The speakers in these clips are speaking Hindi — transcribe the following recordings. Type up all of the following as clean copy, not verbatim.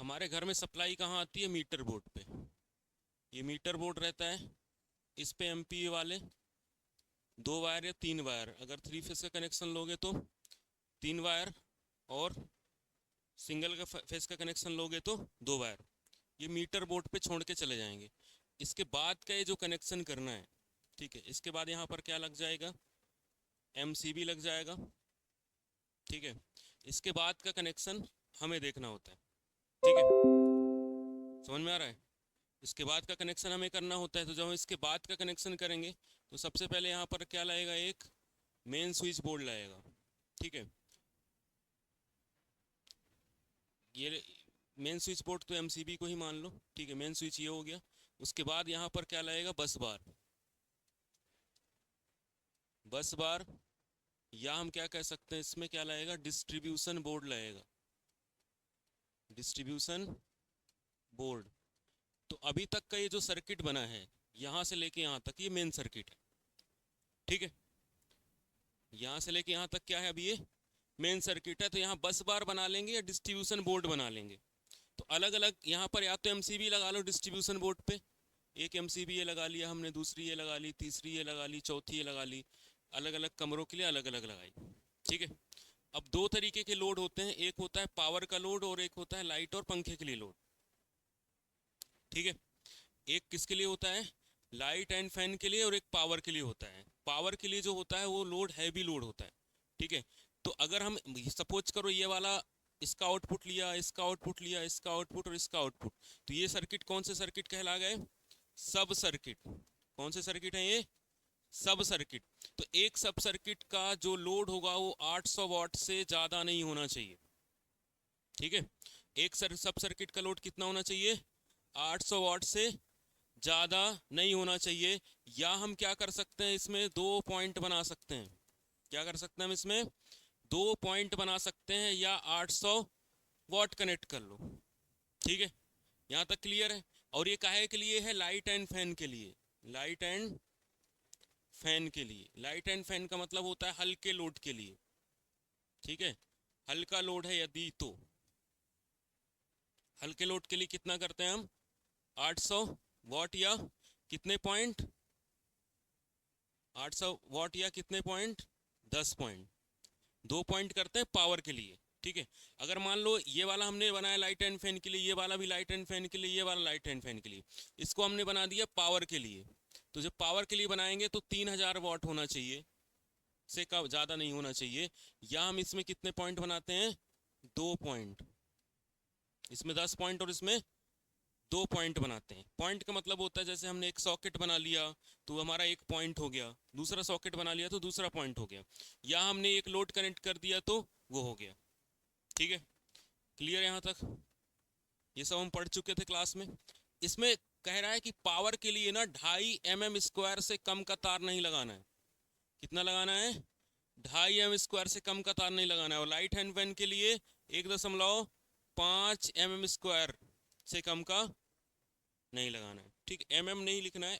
हमारे घर में सप्लाई कहाँ आती है? मीटर बोर्ड पे। ये मीटर बोर्ड रहता है, इस पे एमपीए वाले 2 वायर या 3 वायर, अगर 3 फेस का कनेक्शन लोगे तो 3 वायर, और सिंगल का फेस का कनेक्शन लोगे तो 2 वायर। ये मीटर बोर्ड पे छोड़ के चले जाएंगे। इसके बाद का ये जो कनेक्शन करना है, ठीक है, इसके बाद यहाँ पर क्या लग जाएगा? एमसीबी लग जाएगा। ठीक है, इसके बाद का कनेक्शन हमें देखना होता है। ठीक है, समझ में आ रहा है? इसके बाद का कनेक्शन हमें करना होता है। तो जब हम इसके बाद का कनेक्शन करेंगे तो सबसे पहले यहाँ पर क्या लाएगा? एक मेन स्विच बोर्ड लाएगा। ठीक है, ये मेन स्विच बोर्ड तो एमसीबी को ही मान लो। ठीक है, मेन स्विच ये हो गया। उसके बाद यहाँ पर क्या लाएगा? बस बार। बस बार, या हम क्या कह सकते हैं, इसमें क्या लाएगा? डिस्ट्रीब्यूशन बोर्ड लाएगा। Distribution board. तो अभी तक का ये जो सर्किट बना है, यहाँ से लेके यहाँ तक, ये मेन सर्किट है। ठीक है, यहाँ से लेके यहाँ तक क्या है? अभी ये मेन सर्किट है। तो यहाँ बस बार बना लेंगे या डिस्ट्रीब्यूशन बोर्ड बना लेंगे। तो अलग अलग यहाँ पर या तो एमसीबी लगा लो डिस्ट्रीब्यूशन बोर्ड पे, एक एमसीबी ये लगा लिया हमने, दूसरी ये लगा ली, तीसरी ये लगा ली, चौथी ये लगा ली। अलग अलग कमरों के लिए अलग अलग लगाई। ठीक है, अब दो तरीके के लोड होते हैं, एक होता है पावर का लोड और एक होता है लाइट और पंखे के लिए लोड। ठीक है, एक किसके लिए होता है? लाइट एंड फैन के लिए, और एक पावर के लिए होता है। पावर के लिए जो होता है वो लोड हैवी लोड होता है। ठीक है, तो अगर हम सपोज करो ये वाला, इसका आउटपुट लिया, इसका आउटपुट लिया, इसका आउटपुट और इसका आउटपुट, तो ये सर्किट कौन से सर्किट कहला गए? सब सर्किट। कौन से सर्किट है ये? सब सर्किट। तो एक सब सर्किट का जो लोड होगा वो 800 वाट से ज़्यादा नहीं होना चाहिए। ठीक है, एक सब सर्किट का लोड कितना होना चाहिए? 800 वाट से ज़्यादा नहीं होना चाहिए। या हम क्या कर सकते हैं, इसमें दो पॉइंट बना सकते हैं। क्या कर सकते हैं हम इसमें? दो पॉइंट बना सकते हैं, या 800 वाट कनेक्ट कर लो। ठीक है, यहाँ तक क्लियर है? और ये काहे के लिए है? लाइट एंड फैन के लिए। लाइट एंड फैन के लिए। लाइट एंड फैन का मतलब होता है हल्के लोड के लिए। ठीक है, हल्का लोड है यदि तो। हल्के लोड के लिए कितना करते हैं हम? 800 वाट, या कितने पॉइंट? 800 वाट या कितने पॉइंट? 10 पॉइंट। दो पॉइंट करते हैं पावर के लिए। ठीक है, अगर मान लो ये वाला हमने बनाया लाइट एंड फैन के लिए, ये वाला भी लाइट एंड फैन के लिए, ये वाला लाइट एंड फैन के लिए, इसको हमने बना दिया पावर के लिए। तो जब पावर के लिए बनाएंगे तो 3000 वाट होना चाहिए, से कम ज़्यादा नहीं होना चाहिए। या हम इसमें कितने पॉइंट बनाते हैं? दो पॉइंट। इसमें 10 पॉइंट और इसमें दो पॉइंट बनाते हैं। पॉइंट का मतलब होता है जैसे हमने एक सॉकेट बना लिया तो हमारा एक पॉइंट हो गया, दूसरा सॉकेट बना लिया तो दूसरा पॉइंट हो गया, या हमने एक लोड कनेक्ट कर दिया तो वो हो गया। ठीक है, क्लियर यहाँ तक? ये सब हम पढ़ चुके थे क्लास में। इसमें कह रहा है कि पावर के लिए ना 2.5 mm² से कम का तार नहीं लगाना है। कितना लगाना है? 2.5 mm² से कम का तार नहीं लगाना है। और लाइट हैंड फैन के लिए 1.5 mm² से कम का नहीं लगाना है। ठीक, नहीं लिखना है,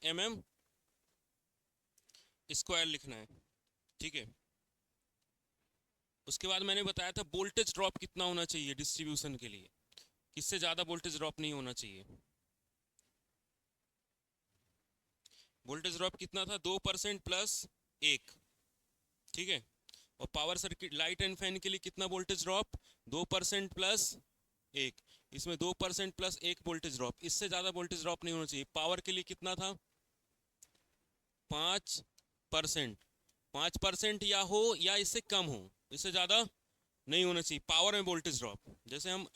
स्क्वायर लिखना है। ठीक है, उसके बाद मैंने बताया था वोल्टेज ड्रॉप कितना होना चाहिए डिस्ट्रीब्यूशन के लिए। किससे ज़्यादा वोल्टेज ड्रॉप नहीं होना चाहिए? वोल्टेज ड्रॉप कितना था? 2% प्लस 1। ठीक है, और power circuit light and fan के लिए कितना वोल्टेज ड्रॉप? 2% प्लस 1। इसमें 2% प्लस 1 वोल्टेज ड्रॉप, इससे ज़्यादा वोल्टेज ड्रॉप नहीं होना चाहिए। पावर के लिए कितना था? 5%। 5% या हो या इससे कम हो, इससे ज़्यादा नहीं होना चाहिए पावर में वोल्टेज ड्रॉप। जैसे हम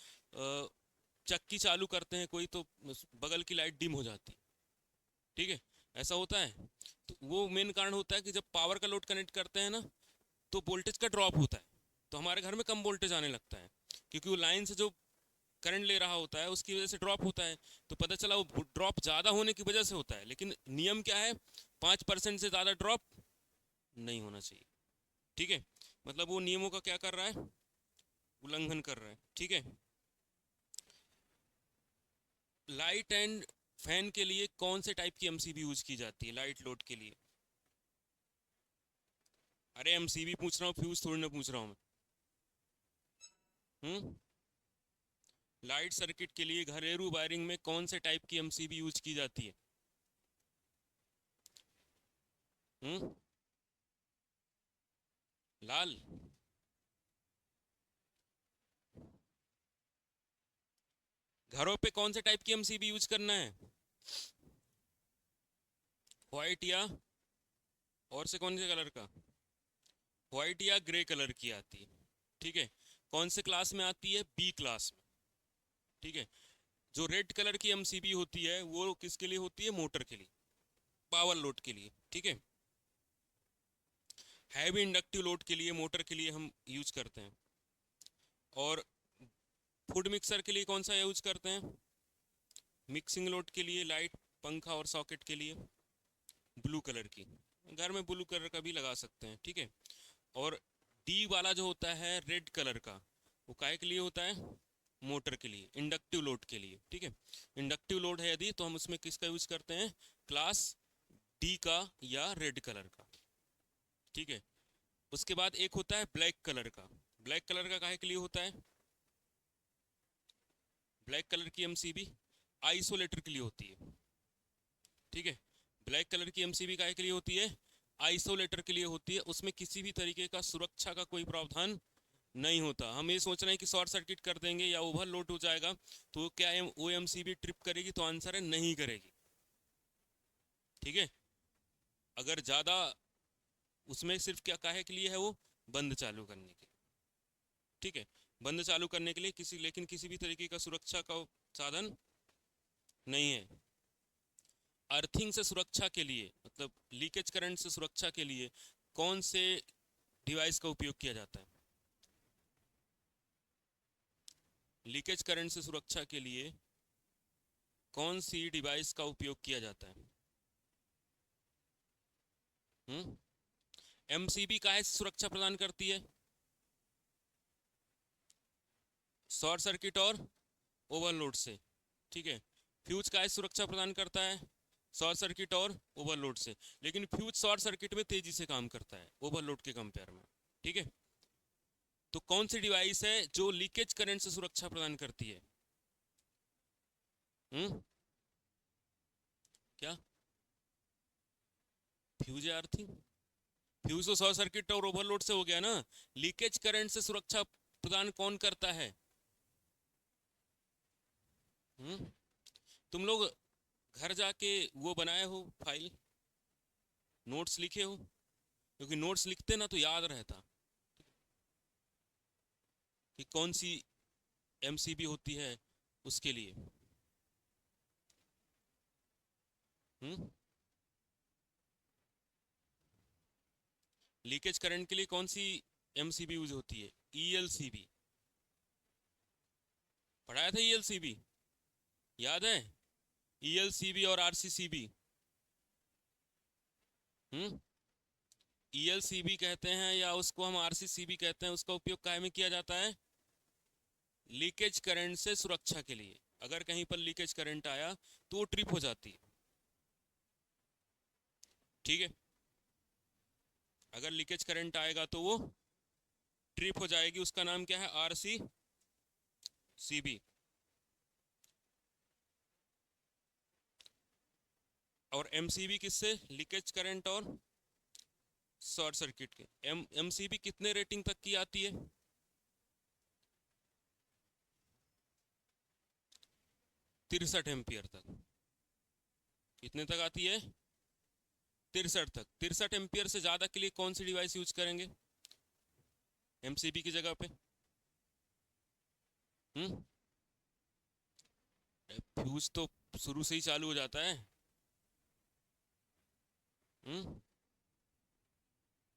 चक्की चालू करते हैं कोई, तो बगल की लाइट डिम हो जाती है। ठीक है, ऐसा होता है। तो वो मेन कारण होता है कि जब पावर का लोड कनेक्ट करते हैं ना, तो वोल्टेज का ड्रॉप होता है। तो हमारे घर में कम वोल्टेज आने लगता है, क्योंकि वो लाइन से जो करंट ले रहा होता है उसकी वजह से ड्रॉप होता है। तो पता चला वो ड्रॉप ज़्यादा होने की वजह से होता है, लेकिन नियम क्या है? 5% से ज़्यादा ड्रॉप नहीं होना चाहिए। ठीक है, मतलब वो नियमों का क्या कर रहा है? उल्लंघन कर रहा है। ठीक है, लाइट एंड फैन के लिए कौन से टाइप की एमसीबी यूज की जाती है लाइट लोड के लिए? अरे एमसीबी पूछ रहा हूँ, फ्यूज थोड़ी ना पूछ रहा हूँ मैं। लाइट सर्किट के लिए घरेलू वायरिंग में कौन से टाइप की एमसीबी यूज की जाती है? हम्म, लाल। घरों पे कौन से टाइप की एमसीबी यूज करना है? व्हाइट या और से कौन से कलर का? व्हाइट या ग्रे कलर की आती है। ठीक है। कौन से क्लास में आती है? बी क्लास में। ठीक है। जो रेड कलर की एमसीबी होती है वो किसके लिए होती है? मोटर के लिए, पावर लोड के लिए। ठीक है। हैवी इंडक्टिव लोड के लिए, मोटर के लिए हम यूज करते हैं। और फूड मिक्सर के लिए कौन सा यूज करते हैं? मिक्सिंग लोड के लिए, लाइट, पंखा और सॉकेट के लिए ब्लू कलर की। घर में ब्लू कलर का भी लगा सकते हैं। ठीक है। और डी वाला जो होता है रेड कलर का, वो काहे के लिए होता है? मोटर के लिए, इंडक्टिव लोड के लिए। ठीक है। इंडक्टिव लोड है यदि, तो हम उसमें किसका यूज करते हैं? क्लास डी का या रेड कलर का। ठीक है। उसके बाद एक होता है ब्लैक कलर का। ब्लैक कलर का काहे के लिए होता है? ब्लैक कलर की एमसीबी आइसोलेटर के लिए होती है। ठीक है। ब्लैक कलर की एमसीबी काहे के लिए होती है? आइसोलेटर के लिए होती है। उसमें किसी भी तरीके का सुरक्षा का कोई प्रावधान नहीं होता। हम ये सोच रहे हैं कि शॉर्ट सर्किट कर देंगे या ओवरलोड हो जाएगा तो क्या वो एमसीबी ट्रिप करेगी? तो आंसर है नहीं करेगी। ठीक है। अगर ज़्यादा उसमें सिर्फ क्या काहे के लिए है? वो बंद चालू करने के लिए। ठीक है। बंद चालू करने के लिए किसी, लेकिन किसी भी तरीके का सुरक्षा का साधन नहीं है। अर्थिंग से सुरक्षा के लिए, मतलब लीकेज करंट से सुरक्षा के लिए कौन से डिवाइस का उपयोग किया जाता है? लीकेज करंट से सुरक्षा के लिए कौन सी डिवाइस का उपयोग किया जाता है? एमसीबी काहे से सुरक्षा प्रदान करती है? शॉर्ट सर्किट और ओवरलोड से। ठीक है। फ्यूज काहे से सुरक्षा प्रदान करता है? शॉर्ट सर्किट और ओवरलोड से। लेकिन फ्यूज शॉर्ट सर्किट में तेजी से काम करता है ओवरलोड के कंपेयर में। ठीक है। तो कौन सी डिवाइस है जो लीकेज करंट से सुरक्षा प्रदान करती है? हम्म, क्या? फ्यूज या अर्थिंग? फ्यूज तो शॉर्ट सर्किट और ओवरलोड से हो गया ना। लीकेज करंट से सुरक्षा प्रदान कौन करता है? हम्म, तुम लोग घर जाके वो बनाए हो फाइल, नोट्स लिखे हो? क्योंकि नोट्स लिखते ना तो याद रहता कि कौन सी एमसीबी होती है उसके लिए। हम्म, लीकेज करंट के लिए कौन सी एमसीबी यूज होती है? ईएलसीबी। पढ़ाया था ईएलसीबी, याद है? ईएलसीबी और आरसीसीबी। हम्म, ईएलसीबी कहते हैं या उसको हम आरसीसीबी कहते हैं। उसका उपयोग काहे में किया जाता है? लीकेज करंट से सुरक्षा के लिए। अगर कहीं पर लीकेज करंट आया तो वो ट्रिप हो जाती है। ठीक है। अगर लीकेज करंट आएगा तो वो ट्रिप हो जाएगी। उसका नाम क्या है? आरसीसीबी। और एमसीबी किससे? लीकेज करंट और शॉर्ट सर्किट के। एमसीबी कितने रेटिंग तक की आती है? 63 एम्पियर तक। कितने तक आती है? 63 तक। 63 एम्पियर से ज्यादा के लिए कौन सी डिवाइस यूज करेंगे एमसीबी की जगह पे? हम्म, फ्यूज तो शुरू से ही चालू हो जाता है। हम्म,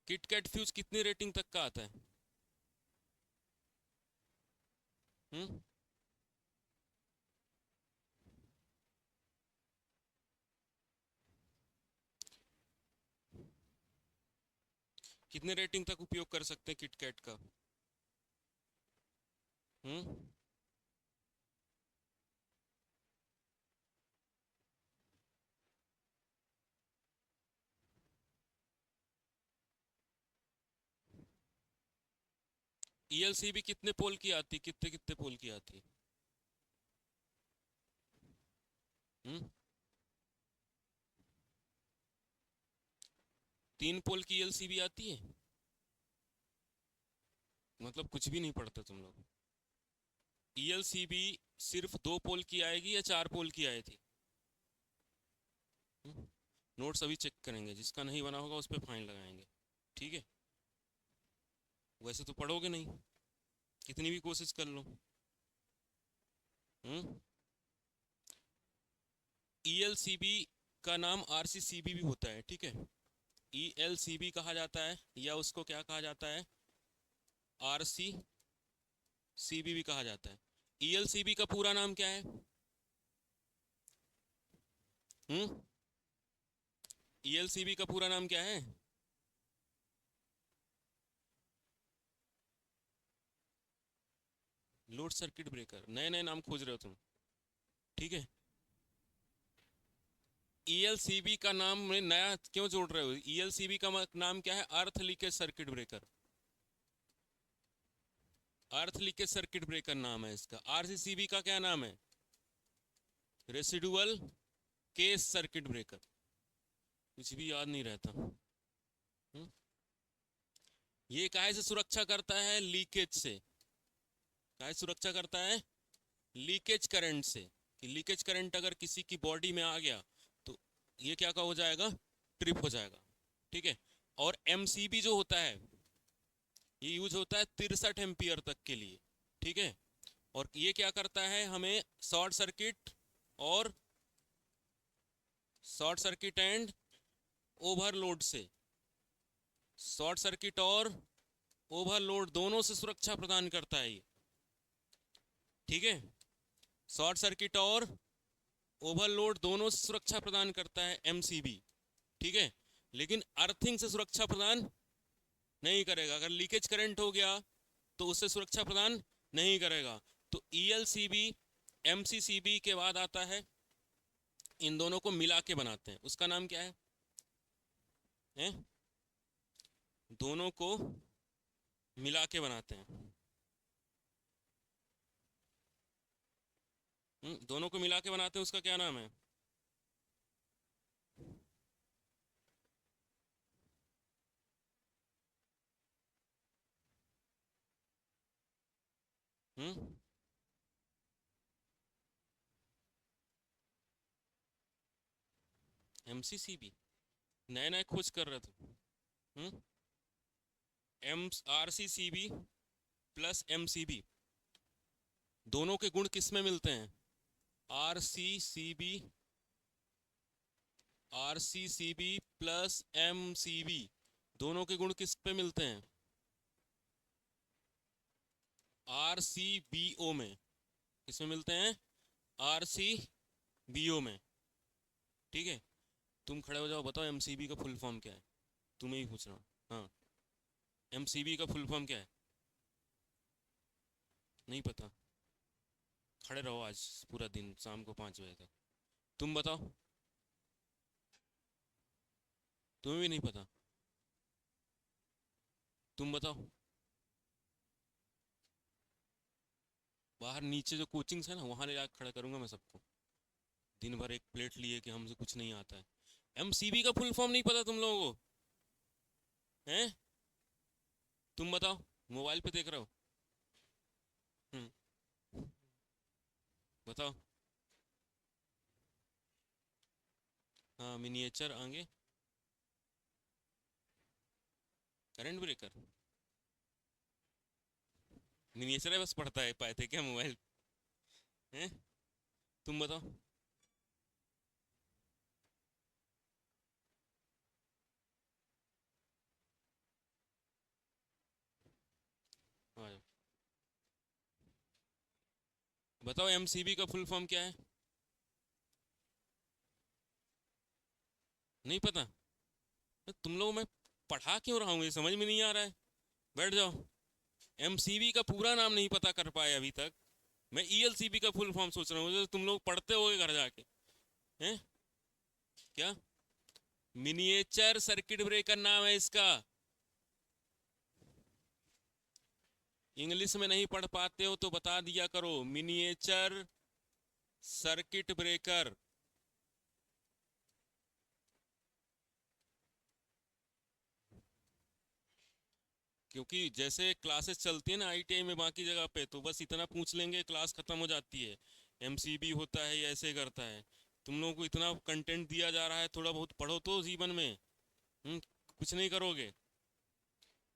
किटकैट फ्यूज कितनी रेटिंग तक का आता है? हम्म, कितने रेटिंग तक उपयोग कर सकते हैं किटकैट का? हम्म, ईएलसीबी कितने पोल की आती? कितने कितने पोल की आती? हम्म 3 पोल की एलसीबी आती है? मतलब कुछ भी नहीं पढ़ते तुम लोग। ईएलसीबी सिर्फ 2 पोल की आएगी या 4 पोल की आई थी? नोट्स अभी चेक करेंगे, जिसका नहीं बना होगा उस पर फाइन लगाएंगे, ठीक है? वैसे तो पढ़ोगे नहीं, कितनी भी कोशिश कर लो। हम्म ईएलसीबी का नाम आरसीसीबी भी होता है, ठीक है? ईएलसीबी कहा जाता है, या उसको क्या कहा जाता है, आरसीसीबी भी कहा जाता है। ईएलसीबी का पूरा नाम क्या है? हम्म ईएलसीबी का पूरा नाम क्या है? लोड सर्किट ब्रेकर, नए नए नाम खोज रहे हो तुम, ठीक है? ईएलसीबी का नाम में नया क्यों जोड़ रहे हो? ईएलसीबी का नाम क्या है? अर्थ लीकेज सर्किट ब्रेकर। अर्थ लीकेज सर्किट ब्रेकर नाम है इसका। आरसीसीबी का क्या नाम है? Residual case circuit breaker. कुछ भी याद नहीं रहता। ये काहे से सुरक्षा करता है? लीकेज से। काहे सुरक्षा करता है? लीकेज करंट से। कि लीकेज करंट अगर किसी की बॉडी में आ गया तो ये क्या का हो जाएगा? ट्रिप हो जाएगा, ठीक है? और एमसीबी जो होता है ये यूज होता है 63 एम्पियर तक के लिए, ठीक है? और ये क्या करता है? हमें शॉर्ट सर्किट और शॉर्ट सर्किट एंड ओवरलोड से, शॉर्ट सर्किट और ओवरलोड दोनों से सुरक्षा प्रदान करता है ये, ठीक है? शॉर्ट सर्किट और ओवरलोड दोनों से सुरक्षा प्रदान करता है एमसीबी, ठीक है? लेकिन अर्थिंग से सुरक्षा प्रदान नहीं करेगा। अगर लीकेज करंट हो गया तो उससे सुरक्षा प्रदान नहीं करेगा। तो ईएलसीबी एमसीसीबी के बाद आता है, इन दोनों को मिला के बनाते हैं, उसका नाम क्या है? हैं? दोनों को मिला के बनाते हैं। दोनों को मिला के बनाते हैं, उसका क्या नाम है? हम्म एमसीसीबी नए नए खोज कर रहे थे। हम्म एम आरसीसीबी प्लस एमसीबी, दोनों के गुण किस में मिलते हैं? आरसीसीबी, आरसीसीबी प्लस एमसीबी, दोनों के गुण किस पे मिलते हैं? आरसीबीओ में। किस में मिलते हैं? आरसीबीओ में, ठीक है? तुम खड़े हो जाओ, बताओ एमसीबी का फुल फॉर्म क्या है? तुम्हें ही पूछ रहा हूँ। हाँ, एमसीबी का फुल फॉर्म क्या है? नहीं पता? खड़े रहो आज पूरा दिन, शाम को 5 बजे तक। तुम बताओ, तुम्हें भी नहीं पता? तुम बताओ। बाहर नीचे जो कोचिंग्स है ना, वहाँ ले जाकर खड़ा करूंगा मैं सबको। दिन भर एक प्लेट लिए कि हमसे कुछ नहीं आता है। एमसीबी का फुल फॉर्म नहीं पता तुम लोगों को? हैं? तुम बताओ, मोबाइल पे देख रहे हो? हम्म बताओ। हाँ, मिनिएचर आगे करंट ब्रेकर। मिनिएचर है बस, पढ़ता है पाए थे क्या मोबाइल? हैं? तुम बताओ। आ जाओ। बताओ एमसीबी का फुल फॉर्म क्या है? नहीं पता? तो तुम लोग मैं पढ़ा क्यों रहा हूँ, ये समझ में नहीं आ रहा है। बैठ जाओ। एमसीबी का पूरा नाम नहीं पता कर पाए अभी तक। मैं ईएलसीबी का फुल फॉर्म सोच रहा हूँ, तुम लोग पढ़ते होगे घर जाके। हैं? क्या? मिनिएचर सर्किट ब्रेकर नाम है इसका। इंग्लिश में नहीं पढ़ पाते हो तो बता दिया करो, मिनिएचर सर्किट ब्रेकर। क्योंकि जैसे क्लासेस चलती है ना आईटीआई में बाकी जगह पे, तो बस इतना पूछ लेंगे क्लास खत्म हो जाती है, एमसीबी होता है या ऐसे करता है। तुम लोगों को इतना कंटेंट दिया जा रहा है, थोड़ा बहुत पढ़ो तो जीवन में। कुछ नहीं करोगे।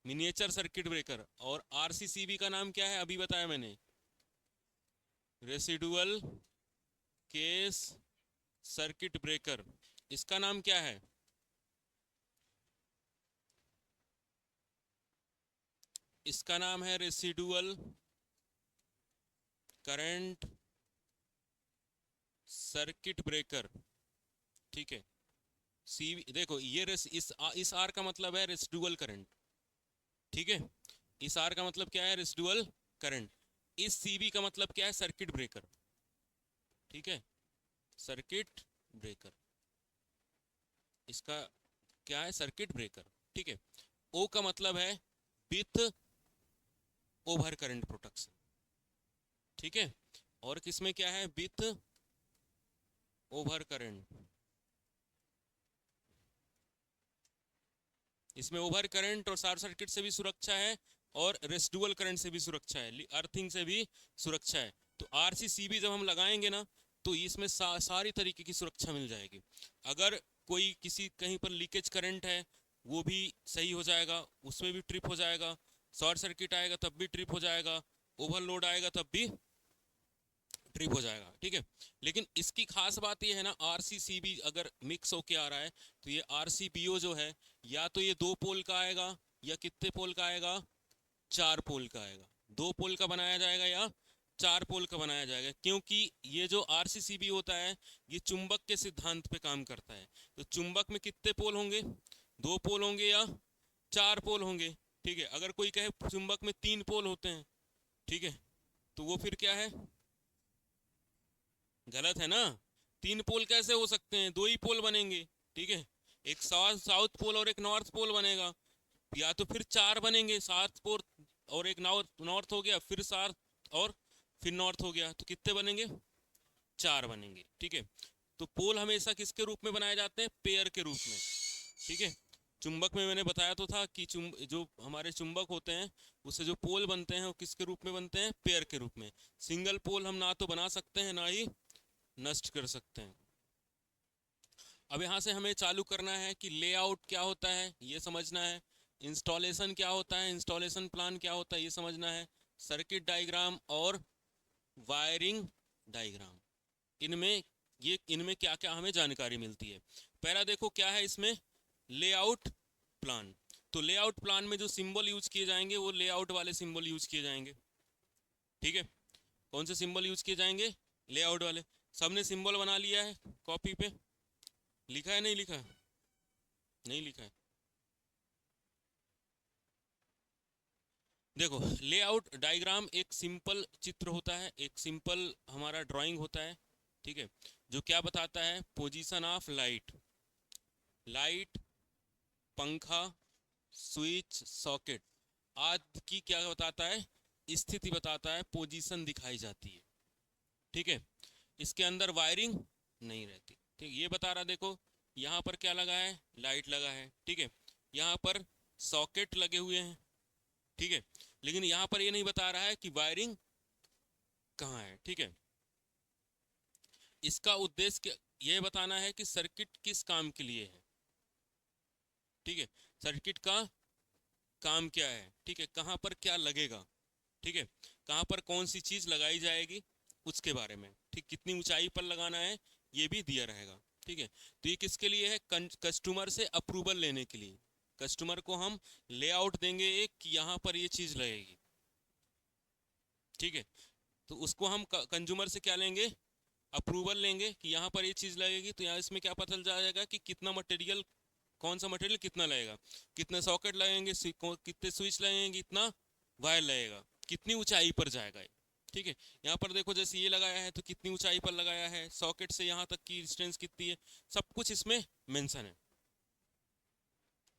Miniature circuit breaker. और आरसीसीबी का नाम क्या है अभी बताया मैंने, रेसिडुअल केस सर्किट ब्रेकर। इसका नाम क्या है? इसका नाम है रेसिडुअल करंट सर्किट ब्रेकर। ठीक है। सी देखो ये इस आर का मतलब है रेसिडुअल करंट। ठीक है। इस आर का मतलब क्या है? Residual current. इस सीबी का मतलब क्या है? Circuit breaker. ठीक है, सर्किट ब्रेकर। इसका क्या है? Circuit breaker. ठीक है। ओ का मतलब है विथ ओवर करंट प्रोटेक्शन। ठीक है। और किसमें क्या है? With over current. इसमें ओवर करंट और शॉर्ट सर्किट से भी सुरक्षा है, और रेसिडुअल करंट से भी सुरक्षा है, अर्थिंग से भी सुरक्षा है। तो आरसीसीबी जब हम लगाएंगे ना, तो इसमें सारी तरीके की सुरक्षा मिल जाएगी। अगर कोई किसी कहीं पर लीकेज करंट है, वो भी सही हो जाएगा, उसमें भी ट्रिप हो जाएगा। शॉर्ट सर्किट आएगा तब भी ट्रिप हो जाएगा, ओवरलोड आएगा तब भी ट्रिप हो जाएगा। ठीक है। लेकिन इसकी खास बात ये है ना, आरसीसीबी अगर मिक्स होके आ रहा है, तो ये आरसीबीओ जो है, या तो ये 2 पोल का आएगा, या कितने पोल का आएगा? 4 पोल का आएगा। 2 पोल का बनाया जाएगा या 4 पोल का बनाया जाएगा, क्योंकि ये जो आरसीसीबी होता है, ये चुंबक के सिद्धांत पे काम करता है। तो चुंबक में कितने पोल होंगे? 2 पोल होंगे या 4 पोल होंगे। ठीक है। अगर कोई कहे चुंबक में 3 पोल होते हैं, ठीक है, तो वो फिर क्या है? गलत है ना। 3 पोल कैसे हो सकते हैं? 2 ही पोल बनेंगे। ठीक है। एक साउथ पोल और एक नॉर्थ पोल बनेगा, या तो फिर 4 बनेंगे, साउथ पोल और एक नॉर्थ हो गया, फिर साउथ और फिर नॉर्थ हो गया, तो कितने बनेंगे? 4 बनेंगे। ठीक है। तो पोल हमेशा किसके रूप में बनाए जाते हैं? पेयर के रूप में। ठीक है। चुंबक में मैंने बताया तो था कि जो हमारे चुंबक होते हैं, उससे जो पोल बनते हैं वो किसके रूप में बनते हैं? पेयर के रूप में। सिंगल पोल हम ना तो बना सकते हैं, ना ही नष्ट कर सकते हैं। अब यहाँ से हमें चालू करना है कि लेआउट क्या होता है ये समझना है, इंस्टॉलेशन क्या होता है, इंस्टॉलेशन प्लान क्या होता है ये समझना है, सर्किट डायग्राम और वायरिंग डायग्राम, इनमें क्या क्या हमें जानकारी मिलती है। पहला देखो क्या है इसमें, लेआउट प्लान। तो लेआउट प्लान में जो सिंबल यूज किए जाएंगे वो लेआउट वाले सिंबल यूज किए जाएंगे। ठीक है। कौन से सिंबल यूज किए जाएंगे? लेआउट वाले। सबने सिंबल बना लिया है कॉपी पे? लिखा है? नहीं लिखा? नहीं लिखा है। देखो, लेआउट डायग्राम एक सिंपल चित्र होता है, एक सिंपल हमारा ड्राइंग होता है। ठीक है। जो क्या बताता है? पोजीशन ऑफ लाइट, लाइट, पंखा, स्विच, सॉकेट आदि की क्या बताता है? स्थिति बताता है, पोजीशन दिखाई जाती है। ठीक है। इसके अंदर वायरिंग नहीं रहती। ठीक, ये बता रहा देखो, यहाँ पर क्या लगा है? लाइट लगा है। ठीक है। यहाँ पर सॉकेट लगे हुए हैं। ठीक है। लेकिन यहाँ पर ये नहीं बता रहा है कि वायरिंग कहाँ है। ठीक है। इसका उद्देश्य यह बताना है कि सर्किट किस काम के लिए है। ठीक है। सर्किट का काम क्या है। ठीक है। कहाँ पर क्या लगेगा। ठीक है। कहाँ पर कौन सी चीज लगाई जाएगी उसके बारे में। ठीक, कितनी ऊंचाई पर लगाना है ये भी दिया रहेगा। ठीक है। तो ये किसके लिए है? कस्टमर से अप्रूवल लेने के लिए। कस्टमर को हम लेआउट देंगे एक कि यहाँ पर ये चीज लगेगी। ठीक है। तो उसको हम कंज्यूमर से क्या लेंगे? अप्रूवल लेंगे कि यहाँ पर ये चीज लगेगी। तो यहाँ इसमें क्या पता चल जाएगा कि कितना मटेरियल, कौन सा मटेरियल कितना लगेगा, कितने सॉकेट लगेंगे, कितने स्विच लगेंगे, कितना वायर लगेगा, कितनी ऊंचाई पर जाएगा ये। ठीक है। यहाँ पर देखो जैसे ये लगाया है तो कितनी ऊंचाई पर लगाया है, सॉकेट से यहाँ तक की डिस्टेंस कितनी है, सब कुछ इसमें मेंशन है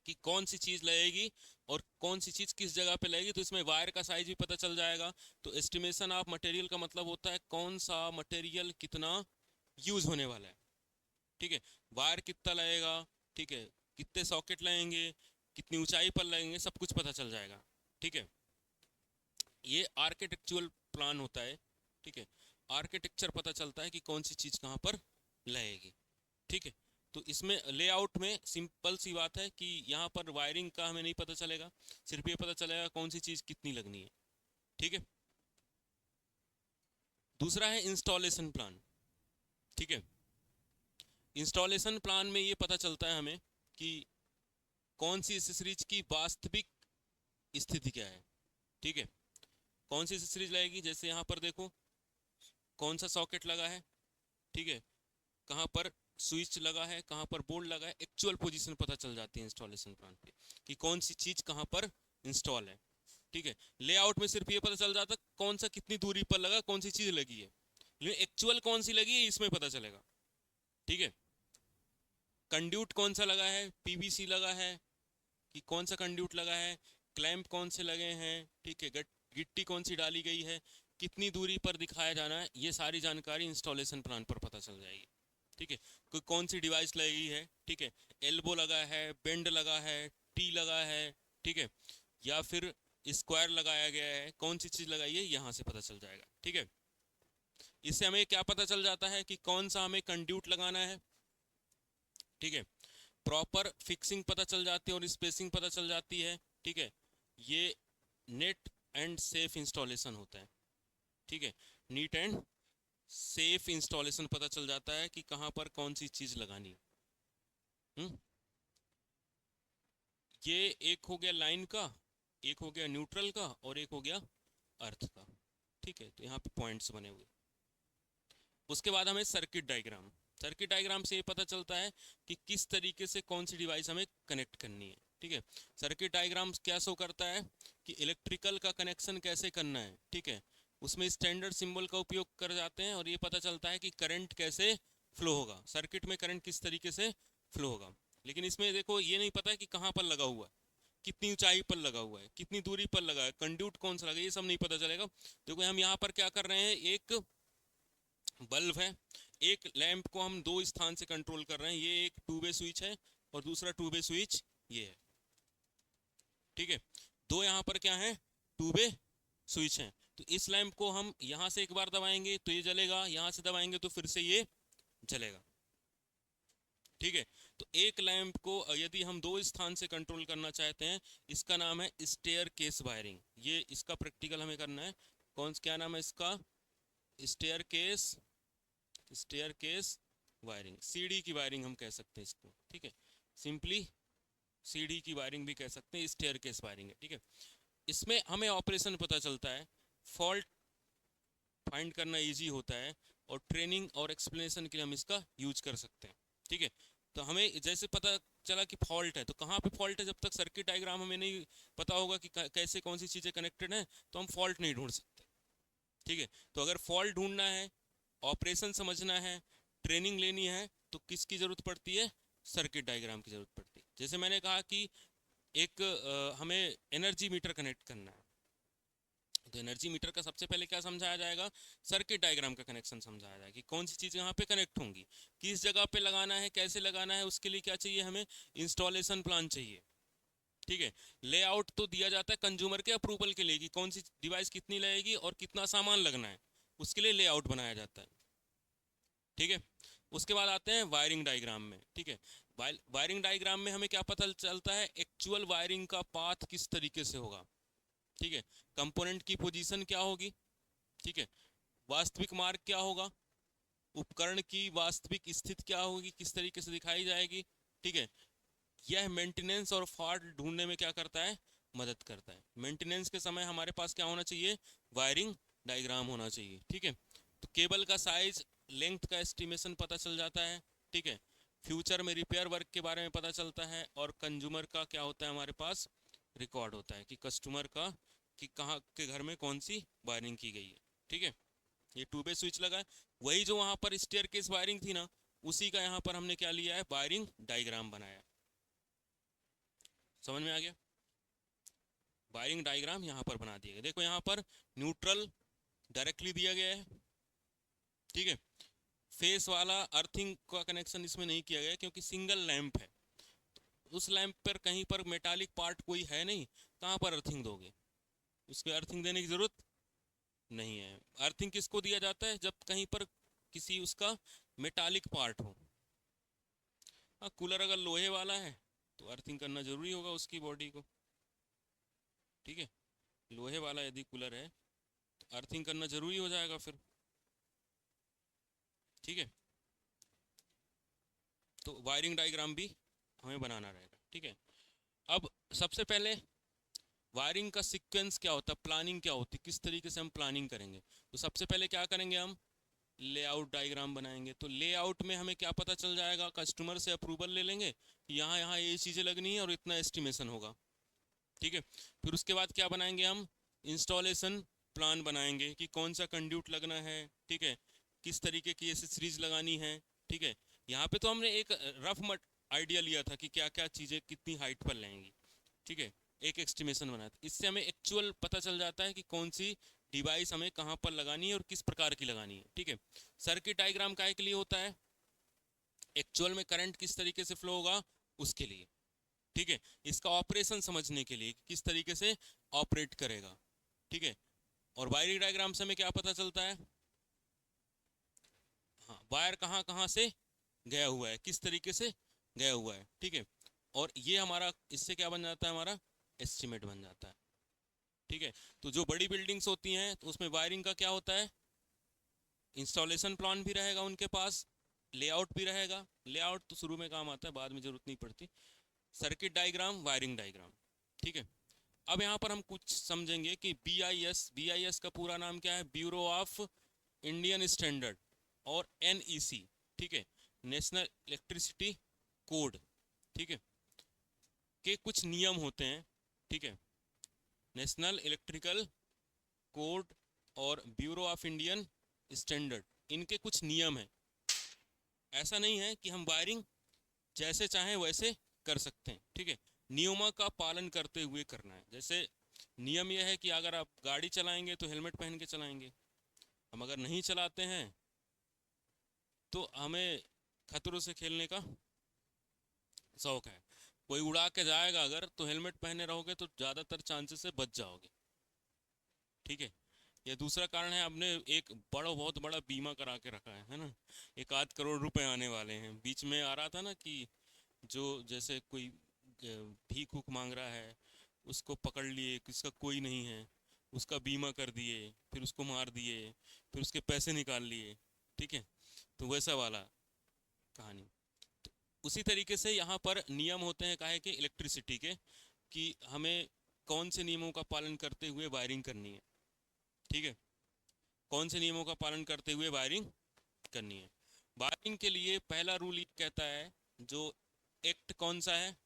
कि कौन सी चीज लगेगी और कौन सी चीज किस जगह पे लगेगी। तो इसमें वायर का साइज भी पता चल जाएगा। तो एस्टिमेशन ऑफ मटेरियल का मतलब होता है कौन सा मटेरियल कितना यूज होने वाला है। ठीक है। वायर कितना लगेगा, ठीक है, कितने सॉकेट लगेंगे, कितनी ऊंचाई पर लगेंगे, सब कुछ पता चल जाएगा। ठीक है, ये आर्किटेक्चुरल प्लान होता है। ठीक है, आर्किटेक्चर पता चलता है कि कौन सी चीज़ कहाँ पर लगेगी। ठीक है, तो इसमें लेआउट में सिंपल सी बात है कि यहाँ पर वायरिंग का हमें नहीं पता चलेगा, सिर्फ ये पता चलेगा कौन सी चीज़ कितनी लगनी है। ठीक है, दूसरा है इंस्टॉलेशन प्लान। ठीक है, इंस्टॉलेशन प्लान में ये पता चलता है हमें कि कौन सी एसेसरीज की वास्तविक स्थिति क्या है। ठीक है, कौन सी एसेसरीज लगेगी, जैसे यहाँ पर देखो कौन सा सॉकेट लगा है। ठीक है, कहाँ पर स्विच लगा है, कहाँ पर बोर्ड लगा है, एक्चुअल पोजीशन पता चल जाती है इंस्टॉलेशन प्लान पे कि कौन सी चीज़ कहाँ पर इंस्टॉल है। ठीक है, लेआउट में सिर्फ ये पता चल जाता कौन सा कितनी दूरी पर लगा, कौन सी चीज़ लगी है, लेकिन एक्चुअल कौन सी लगी है इसमें पता चलेगा। ठीक है, कंड्यूट कौन सा लगा है, पीवीसी लगा है कि कौन सा कंड्यूट लगा है, क्लैंप कौन से लगे हैं। ठीक है, गिट्टी कौन सी डाली गई है, कितनी दूरी पर दिखाया जाना है, ये सारी जानकारी इंस्टॉलेशन प्लान पर पता चल जाएगी। ठीक है, कोई कौन सी डिवाइस लगी है। ठीक है, एल्बो लगा है, बेंड लगा है, टी लगा है। ठीक है, या फिर स्क्वायर लगाया गया है, कौन सी चीज़ लगाई है, यहाँ से पता चल जाएगा। ठीक है, इससे हमें क्या पता चल जाता है कि कौन सा हमें कंड्यूट लगाना है। ठीक है, प्रॉपर फिक्सिंग पता चल जाती है और स्पेसिंग पता चल जाती है। ठीक है, ये नेट एंड सेफ इंस्टॉलेशन होता है। ठीक है, नीट एंड सेफ इंस्टॉलेशन पता चल जाता है कि कहाँ पर कौन सी चीज़ लगानी है। ये एक हो गया लाइन का, एक हो गया न्यूट्रल का, और एक हो गया अर्थ का। ठीक है, तो यहाँ पे पॉइंट्स बने हुए। उसके बाद हमें सर्किट डायग्राम, सर्किट डायग्राम से ये पता चलता है कि किस तरीके से कौन सी डिवाइस हमें कनेक्ट करनी है। ठीक है, सर्किट डायग्राम क्या शो करता है कि इलेक्ट्रिकल का कनेक्शन कैसे करना है। ठीक है, उसमें स्टैंडर्ड सिंबल का उपयोग कर जाते हैं और ये पता चलता है कि करंट कैसे फ्लो होगा, सर्किट में करंट किस तरीके से फ्लो होगा। लेकिन इसमें देखो ये नहीं पता है कि कहाँ पर लगा हुआ है, कितनी ऊंचाई पर लगा हुआ है, कितनी दूरी पर लगा है, कंड्यूट कौन सा लगा, ये सब नहीं पता चलेगा। देखो हम यहाँ पर क्या कर रहे हैं, एक बल्ब है, एक लैंप को हम दो स्थान से कंट्रोल कर रहे हैं, ये एक टू वे स्विच है और दूसरा टू वे स्विच ये है। ठीक है, दो यहाँ पर क्या है, टू वे स्विच हैं। तो इस लैंप को हम यहाँ से एक बार दबाएंगे तो ये जलेगा, यहाँ से दबाएंगे तो फिर से ये जलेगा। ठीक है, तो एक लैंप को यदि हम दो स्थान से कंट्रोल करना चाहते हैं, इसका नाम है स्टेयर केस वायरिंग। ये इसका प्रैक्टिकल हमें करना है। क्या नाम है इसका, स्टेयर केस वायरिंग, सीढ़ी की वायरिंग हम कह सकते हैं इसको। ठीक है, सिंपली सीढ़ी की वायरिंग भी कह सकते हैं, स्टेयर केस वायरिंग है। ठीक है, इसमें हमें ऑपरेशन पता चलता है, फॉल्ट फाइंड करना इजी होता है, और ट्रेनिंग और एक्सप्लेनेशन के लिए हम इसका यूज कर सकते हैं। ठीक है, तो हमें जैसे पता चला कि फॉल्ट है, तो कहाँ पे फॉल्ट है, जब तक सर्किट डायग्राम हमें नहीं पता होगा कि कैसे कौन सी चीज़ें कनेक्टेड हैं, तो हम फॉल्ट नहीं ढूंढ सकते। ठीक है, तो अगर फॉल्ट ढूंढना है, ऑपरेशन समझना है, ट्रेनिंग लेनी है, तो किसकी ज़रूरत पड़ती है, सर्किट डायग्राम की ज़रूरत पड़ती है। जैसे मैंने कहा कि एक हमें एनर्जी मीटर कनेक्ट करना है, तो एनर्जी मीटर का सबसे पहले क्या समझाया जाएगा, सर्किट डायग्राम का कनेक्शन समझाया जाएगा कि कौन सी चीज़ यहाँ पे कनेक्ट होंगी, किस जगह पे लगाना है, कैसे लगाना है, उसके लिए क्या चाहिए, हमें इंस्टॉलेशन प्लान चाहिए। ठीक है, लेआउट तो दिया जाता है कंज्यूमर के अप्रूवल के लिए कि कौन सी डिवाइस कितनी लगेगी और कितना सामान लगना है, उसके लिए लेआउट बनाया जाता है। ठीक है, उसके बाद आते हैं वायरिंग डायग्राम में। ठीक है, वायरिंग डायग्राम में हमें क्या पता चलता है, एक्चुअल वायरिंग का पाथ किस तरीके से होगा। ठीक है, कंपोनेंट की पोजीशन क्या होगी। ठीक है, वास्तविक मार्ग क्या होगा, उपकरण की वास्तविक स्थिति क्या होगी, किस तरीके से दिखाई जाएगी। ठीक है, यह मेंटेनेंस और फॉल्ट ढूंढने में क्या करता है, मदद करता है। मेंटेनेंस के समय हमारे पास क्या होना चाहिए, वायरिंग डायग्राम होना चाहिए। ठीक है, तो केबल का साइज, लेंथ का एस्टिमेशन पता चल जाता है। ठीक है, फ्यूचर में रिपेयर वर्क के बारे में पता चलता है, और कंज्यूमर का क्या होता है, हमारे पास रिकॉर्ड होता है कि कस्टमर का कि कहाँ के घर में कौन सी वायरिंग की गई है। ठीक है, ये टू वे स्विच लगा है, वही जो वहाँ पर स्टेयर केस वायरिंग थी ना, उसी का यहाँ पर हमने क्या लिया है, वायरिंग डायग्राम बनाया। समझ में आ गया, वायरिंग डायग्राम यहाँ पर बना दिया गया। देखो यहाँ पर न्यूट्रल डायरेक्टली दिया गया है। ठीक है, फेस वाला अर्थिंग का कनेक्शन इसमें नहीं किया गया क्योंकि सिंगल लैंप है, उस लैंप पर कहीं पर मेटालिक पार्ट कोई है नहीं, कहाँ पर अर्थिंग दोगे। उसके अर्थिंग देने की ज़रूरत नहीं है। अर्थिंग किसको दिया जाता है? जब कहीं पर किसी उसका मेटालिक पार्ट हो। हाँ, कूलर अगर लोहे वाला है तो अर्थिंग करना ज़रूरी होगा उसकी बॉडी को, ठीक है। लोहे वाला यदि कूलर है तो अर्थिंग करना ज़रूरी हो जाएगा फिर, ठीक है। तो वायरिंग डायग्राम भी हमें बनाना रहेगा, ठीक है। अब सबसे पहले वायरिंग का सीक्वेंस क्या होता है, प्लानिंग क्या होती है, किस तरीके से हम प्लानिंग करेंगे। तो सबसे पहले क्या करेंगे, हम लेआउट डायग्राम बनाएंगे। तो लेआउट में हमें क्या पता चल जाएगा, कस्टमर से अप्रूवल ले लेंगे कि यहाँ यहाँ ये चीज़ें लगनी है और इतना एस्टिमेशन होगा, ठीक है। फिर उसके बाद क्या बनाएंगे, हम इंस्टॉलेशन प्लान बनाएंगे कि कौन सा कंड्यूट लगना है, ठीक है, किस तरीके की एसेसरीज लगानी है, ठीक है। यहाँ पे तो हमने एक रफ मट आइडिया लिया था कि क्या क्या चीज़ें कितनी हाइट पर लगेंगी, ठीक है, एक एस्टिमेशन बनाया था। इससे हमें एक्चुअल पता चल जाता है कि कौन सी डिवाइस हमें कहाँ पर लगानी है और किस प्रकार की लगानी है, ठीक है। सर्किट डायग्राम काहे के लिए होता है, एक्चुअल में करंट किस तरीके से फ्लो होगा उसके लिए, ठीक है। इसका ऑपरेशन समझने के लिए कि किस तरीके से ऑपरेट करेगा, ठीक है। और वायरिंग डायग्राम से हमें क्या पता चलता है, हाँ, वायर कहाँ कहाँ से गया हुआ है, किस तरीके से गया हुआ है, ठीक है। और ये हमारा इससे क्या बन जाता है, हमारा एस्टिमेट बन जाता है, ठीक है। तो जो बड़ी बिल्डिंग्स होती हैं तो उसमें वायरिंग का क्या होता है, इंस्टॉलेशन प्लान भी रहेगा उनके पास, लेआउट भी रहेगा। लेआउट तो शुरू में काम आता है, बाद में जरूरत नहीं पड़ती। सर्किट डायग्राम, वायरिंग डायग्राम, ठीक है। अब यहाँ पर हम कुछ समझेंगे कि BIS का पूरा नाम क्या है, ब्यूरो ऑफ इंडियन स्टैंडर्ड, और NEC, ठीक है, नेशनल इलेक्ट्रिसिटी कोड, ठीक है, के कुछ नियम होते हैं, ठीक है। नेशनल इलेक्ट्रिकल कोड और ब्यूरो ऑफ इंडियन स्टैंडर्ड, इनके कुछ नियम हैं। ऐसा नहीं है कि हम वायरिंग जैसे चाहें वैसे कर सकते हैं, ठीक है। नियमों का पालन करते हुए करना है। जैसे नियम यह है कि अगर आप गाड़ी चलाएंगे तो हेलमेट पहन के चलाएंगे, हम अगर नहीं चलाते हैं तो हमें खतरों से खेलने का शौक है। कोई उड़ा के जाएगा अगर, तो हेलमेट पहने रहोगे तो ज़्यादातर चांसेस से बच जाओगे, ठीक है। ये दूसरा कारण है, हमने एक बहुत बड़ा बीमा करा के रखा है ना। 1 आध करोड़ रुपए आने वाले हैं। बीच में आ रहा था ना कि जो जैसे कोई भीख उख मांग रहा है, उसको पकड़ लिए, किसका कोई नहीं है, उसका बीमा कर दिए, फिर उसको मार दिए, फिर उसके पैसे निकाल लिए, ठीक है। तो वैसा वाला कहानी। तो उसी तरीके से यहाँ पर नियम होते हैं काहे के, इलेक्ट्रिसिटी के, कि हमें कौन से नियमों का पालन करते हुए वायरिंग करनी है, ठीक है। कौन से नियमों का पालन करते हुए वायरिंग करनी है। वायरिंग के लिए पहला रूल ये कहता है, जो एक्ट कौन सा है,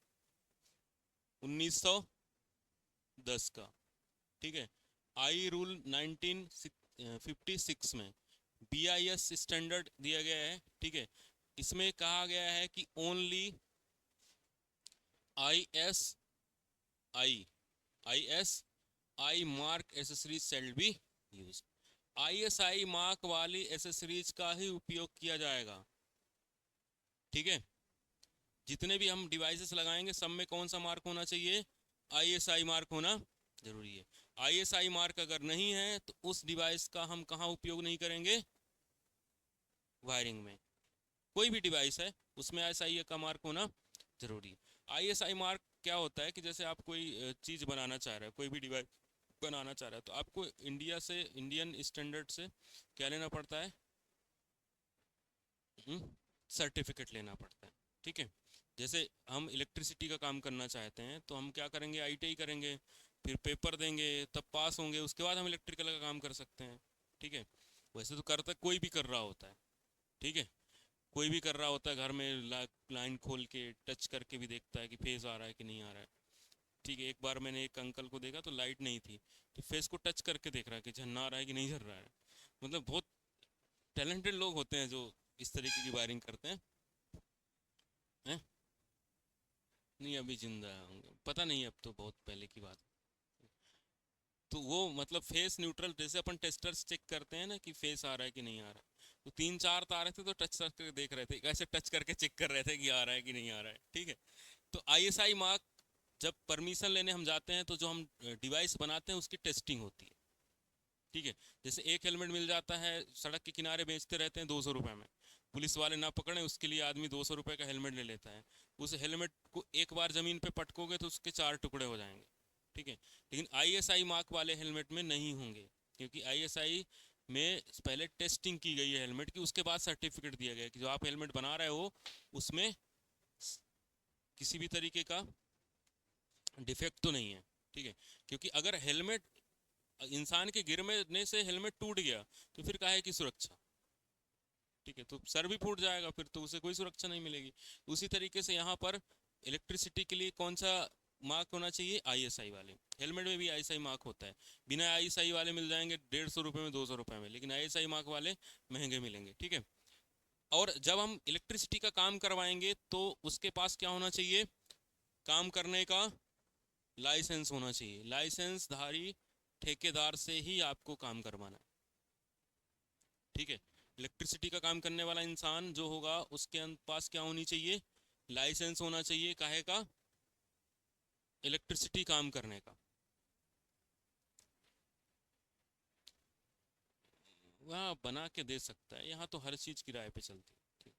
1910 का, ठीक है। आई रूल 1956 में BIS स्टैंडर्ड दिया गया है, ठीक है। इसमें कहा गया है कि only ISI mark accessories shall be use. ISI mark वाली एसेसरीज का ही उपयोग किया जाएगा, ठीक है। जितने भी हम डिवाइसेस लगाएंगे सब में कौन सा मार्क होना चाहिए, ISI मार्क होना जरूरी है। ISI मार्क अगर नहीं है तो उस डिवाइस का हम कहाँ उपयोग नहीं करेंगे, वायरिंग में। कोई भी डिवाइस है उसमें ISI का मार्क होना जरूरी है। ISI मार्क क्या होता है कि जैसे आप कोई चीज़ बनाना चाह रहे हो, कोई भी डिवाइस बनाना चाह रहा है, तो आपको इंडिया से, इंडियन स्टैंडर्ड से क्या लेना पड़ता है, सर्टिफिकेट लेना पड़ता है, ठीक है। जैसे हम इलेक्ट्रिसिटी का काम करना चाहते हैं तो हम क्या करेंगे, ITI करेंगे, फिर पेपर देंगे, तब पास होंगे, उसके बाद हम इलेक्ट्रिकल का काम कर सकते हैं, ठीक है। वैसे तो करता कोई भी कर रहा होता है, ठीक है। कोई भी कर रहा होता है घर में, लाइन खोल के टच करके भी देखता है कि फेस आ रहा है कि नहीं आ रहा है, ठीक है। एक बार मैंने एक अंकल को देखा तो लाइट नहीं थी, तो फेस को टच करके देख रहा है कि झरना आ रहा है कि नहीं झर रहा है। मतलब बहुत टैलेंटेड लोग होते हैं जो इस तरीके की वायरिंग करते हैं। नहीं, अभी जिंदा होंगे पता नहीं, अब तो बहुत पहले की बात है। तो वो मतलब फेस न्यूट्रल, जैसे अपन टेस्टर्स चेक करते हैं ना कि फेस आ रहा है कि नहीं आ रहा है, तो 3 4 तारे थे तो टच करके देख रहे थे, ऐसे टच करके चेक कर रहे थे कि आ रहा है कि नहीं आ रहा है, ठीक है। तो ISI मार्क जब परमिशन लेने हम जाते हैं तो जो हम डिवाइस बनाते हैं उसकी टेस्टिंग होती है, ठीक है। जैसे एक हेलमेट मिल जाता है, सड़क के किनारे बेचते रहते हैं 200 रुपये में, पुलिस वाले ना पकड़े उसके लिए आदमी 200 रुपये का हेलमेट ले लेता है। उस हेलमेट को एक बार ज़मीन पे पटकोगे तो उसके 4 टुकड़े हो जाएंगे, ठीक है। लेकिन आईएसआई मार्क वाले हेलमेट में नहीं होंगे, क्योंकि आईएसआई में पहले टेस्टिंग की गई है हेलमेट की, उसके बाद सर्टिफिकेट दिया गया है कि जो आप हेलमेट बना रहे हो उसमें किसी भी तरीके का डिफेक्ट तो नहीं है, ठीक है। क्योंकि अगर हेलमेट इंसान के गिरने से हेलमेट टूट गया तो फिर काहे की सुरक्षा, ठीक है। तो सर भी फूट जाएगा, फिर तो उसे कोई सुरक्षा नहीं मिलेगी। उसी तरीके से यहाँ पर इलेक्ट्रिसिटी के लिए कौन सा मार्क होना चाहिए? आईएसआई वाले। हेलमेट में भी आईएसआई मार्क होता है, बिना आईएसआई वाले मिल जाएंगे 150 रुपये में, 200 रुपये में, लेकिन आईएसआई मार्क वाले महंगे मिलेंगे, ठीक है। और जब हम इलेक्ट्रिसिटी का काम करवाएंगे तो उसके पास क्या होना चाहिए? काम करने का लाइसेंस होना चाहिए। लाइसेंस धारी ठेकेदार से ही आपको काम करवाना है, ठीक है। इलेक्ट्रिसिटी का काम करने वाला इंसान जो होगा उसके पास क्या होनी चाहिए? लाइसेंस होना चाहिए, काहे का? इलेक्ट्रिसिटी काम करने का। वह बना के दे सकता है, यहाँ तो हर चीज़ किराए पे चलती है, ठीक।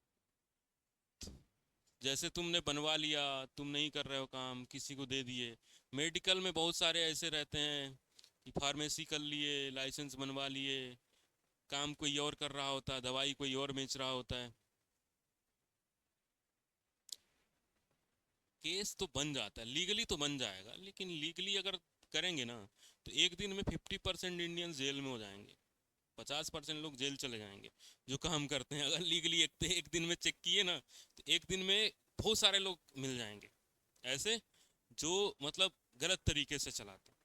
जैसे तुमने बनवा लिया, तुम नहीं कर रहे हो काम, किसी को दे दिए। मेडिकल में बहुत सारे ऐसे रहते हैं कि फार्मेसी कर लिए, लाइसेंस बनवा लिए, काम कोई और कर रहा होता है, दवाई कोई और बेच रहा होता है, केस तो बन जाता है, लीगली तो बन जाएगा, लेकिन लीगली अगर करेंगे ना तो एक दिन में 50% इंडियन जेल में हो जाएंगे, 50% लोग जेल चले जाएंगे जो काम करते हैं। अगर लीगली एक दिन में चेक किए ना तो एक दिन में बहुत सारे लोग मिल जाएंगे ऐसे, जो मतलब गलत तरीके से चलाते हैं।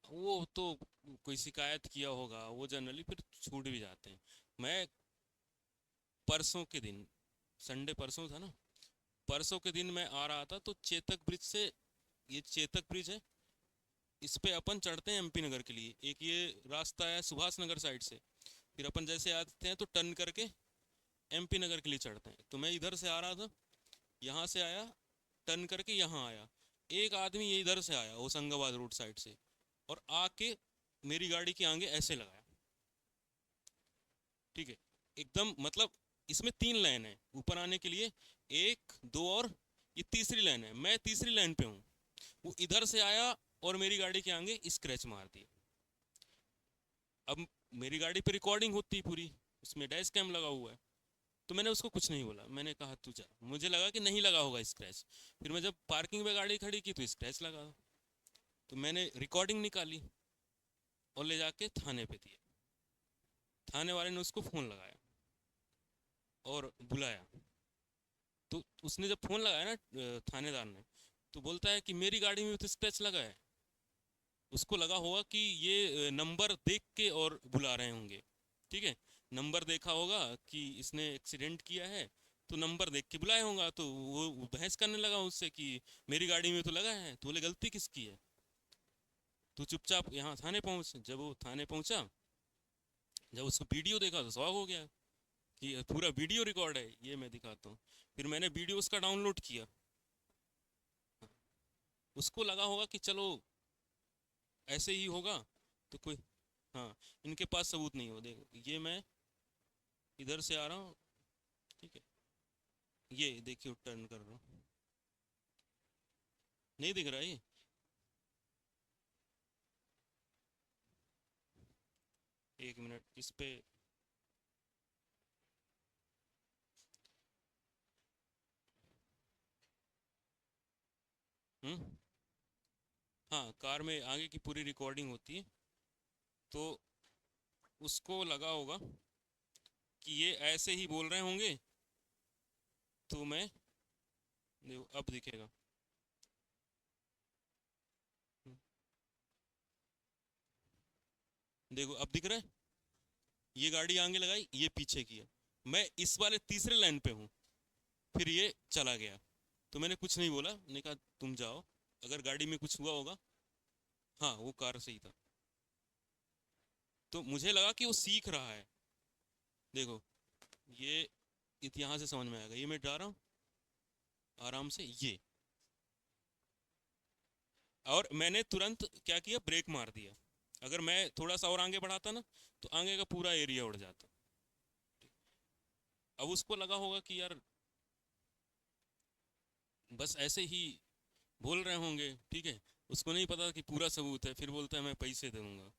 वो तो कोई शिकायत किया होगा, वो जनरली फिर छूट भी जाते हैं। मैं परसों के दिन, संडे परसों था ना, परसों के दिन मैं आ रहा था तो चेतक ब्रिज से, ये चेतक ब्रिज है, इस पे अपन चढ़ते हैं एमपी नगर के लिए। एक ये रास्ता है सुभाष नगर साइड से, फिर अपन जैसे आते हैं तो टर्न करके एमपी नगर के लिए चढ़ते हैं। तो मैं इधर से आ रहा था, यहाँ से आया, टर्न करके यहाँ आया, एक आदमी ये इधर से आया होशंगाबाद रोड साइड से, और आके मेरी गाड़ी के आगे ऐसे लगाया, ठीक है। एकदम मतलब इसमें 3 लाइन है ऊपर आने के लिए, एक दो और ये तीसरी लाइन है, मैं तीसरी लाइन पे हूँ। वो इधर से आया और मेरी गाड़ी के आगे स्क्रैच मार दिया। अब मेरी गाड़ी पे रिकॉर्डिंग होती है पूरी, उसमें डैश कैम लगा हुआ है, तो मैंने उसको कुछ नहीं बोला, मैंने कहा तू जा, मुझे लगा कि नहीं लगा होगा स्क्रैच। फिर मैं जब पार्किंग में गाड़ी खड़ी की तो स्क्रैच लगा, तो मैंने रिकॉर्डिंग निकाली और ले जाके थाने पे दिया। थाने वाले ने उसको फ़ोन लगाया और बुलाया, तो उसने जब फ़ोन लगाया ना थानेदार ने, तो बोलता है कि मेरी गाड़ी में तो स्क्रैच लगा है। उसको लगा होगा कि ये नंबर देख के और बुला रहे होंगे, ठीक है। नंबर देखा होगा कि इसने एक्सीडेंट किया है, तो नंबर देख के बुलाया होगा, तो वो बहस करने लगा उससे कि मेरी गाड़ी में तो लगा है। तो बोले गलती किसकी है, तू चुपचाप यहाँ थाने पहुँच। जब वो थाने पहुँचा, जब उसको वीडियो देखा तो शौक हो गया कि पूरा वीडियो रिकॉर्ड है, ये मैं दिखाता हूँ। फिर मैंने वीडियो उसका डाउनलोड किया। उसको लगा होगा कि चलो ऐसे ही होगा, तो कोई, हाँ, इनके पास सबूत नहीं हो। देखो ये मैं इधर से आ रहा हूँ, ठीक है, ये देखिए टर्न कर रहा हूँ, नहीं दिख रहा है ये? 1 मिनट इस पे, हम्म, हाँ, कार में आगे की पूरी रिकॉर्डिंग होती है। तो उसको लगा होगा कि ये ऐसे ही बोल रहे होंगे, तो मैं, देखो अब दिखेगा। हम्म, देखो अब दिख रहा है, ये गाड़ी आगे लगाई, ये पीछे किया, मैं इस वाले तीसरे लाइन पे हूँ, फिर ये चला गया। तो मैंने कुछ नहीं बोला, मैंने कहा तुम जाओ, अगर गाड़ी में कुछ हुआ होगा। हाँ, वो कार से ही था। तो मुझे लगा कि वो सीख रहा है, देखो ये यहाँ से समझ में आएगा, ये मैं जा रहा हूँ आराम से ये, और मैंने तुरंत क्या किया, ब्रेक मार दिया। अगर मैं थोड़ा सा और आगे बढ़ाता ना तो आगे का पूरा एरिया उड़ जाता। अब उसको लगा होगा कि यार बस ऐसे ही बोल रहे होंगे, ठीक है, उसको नहीं पता कि पूरा सबूत है, फिर बोलता है मैं पैसे दूंगा।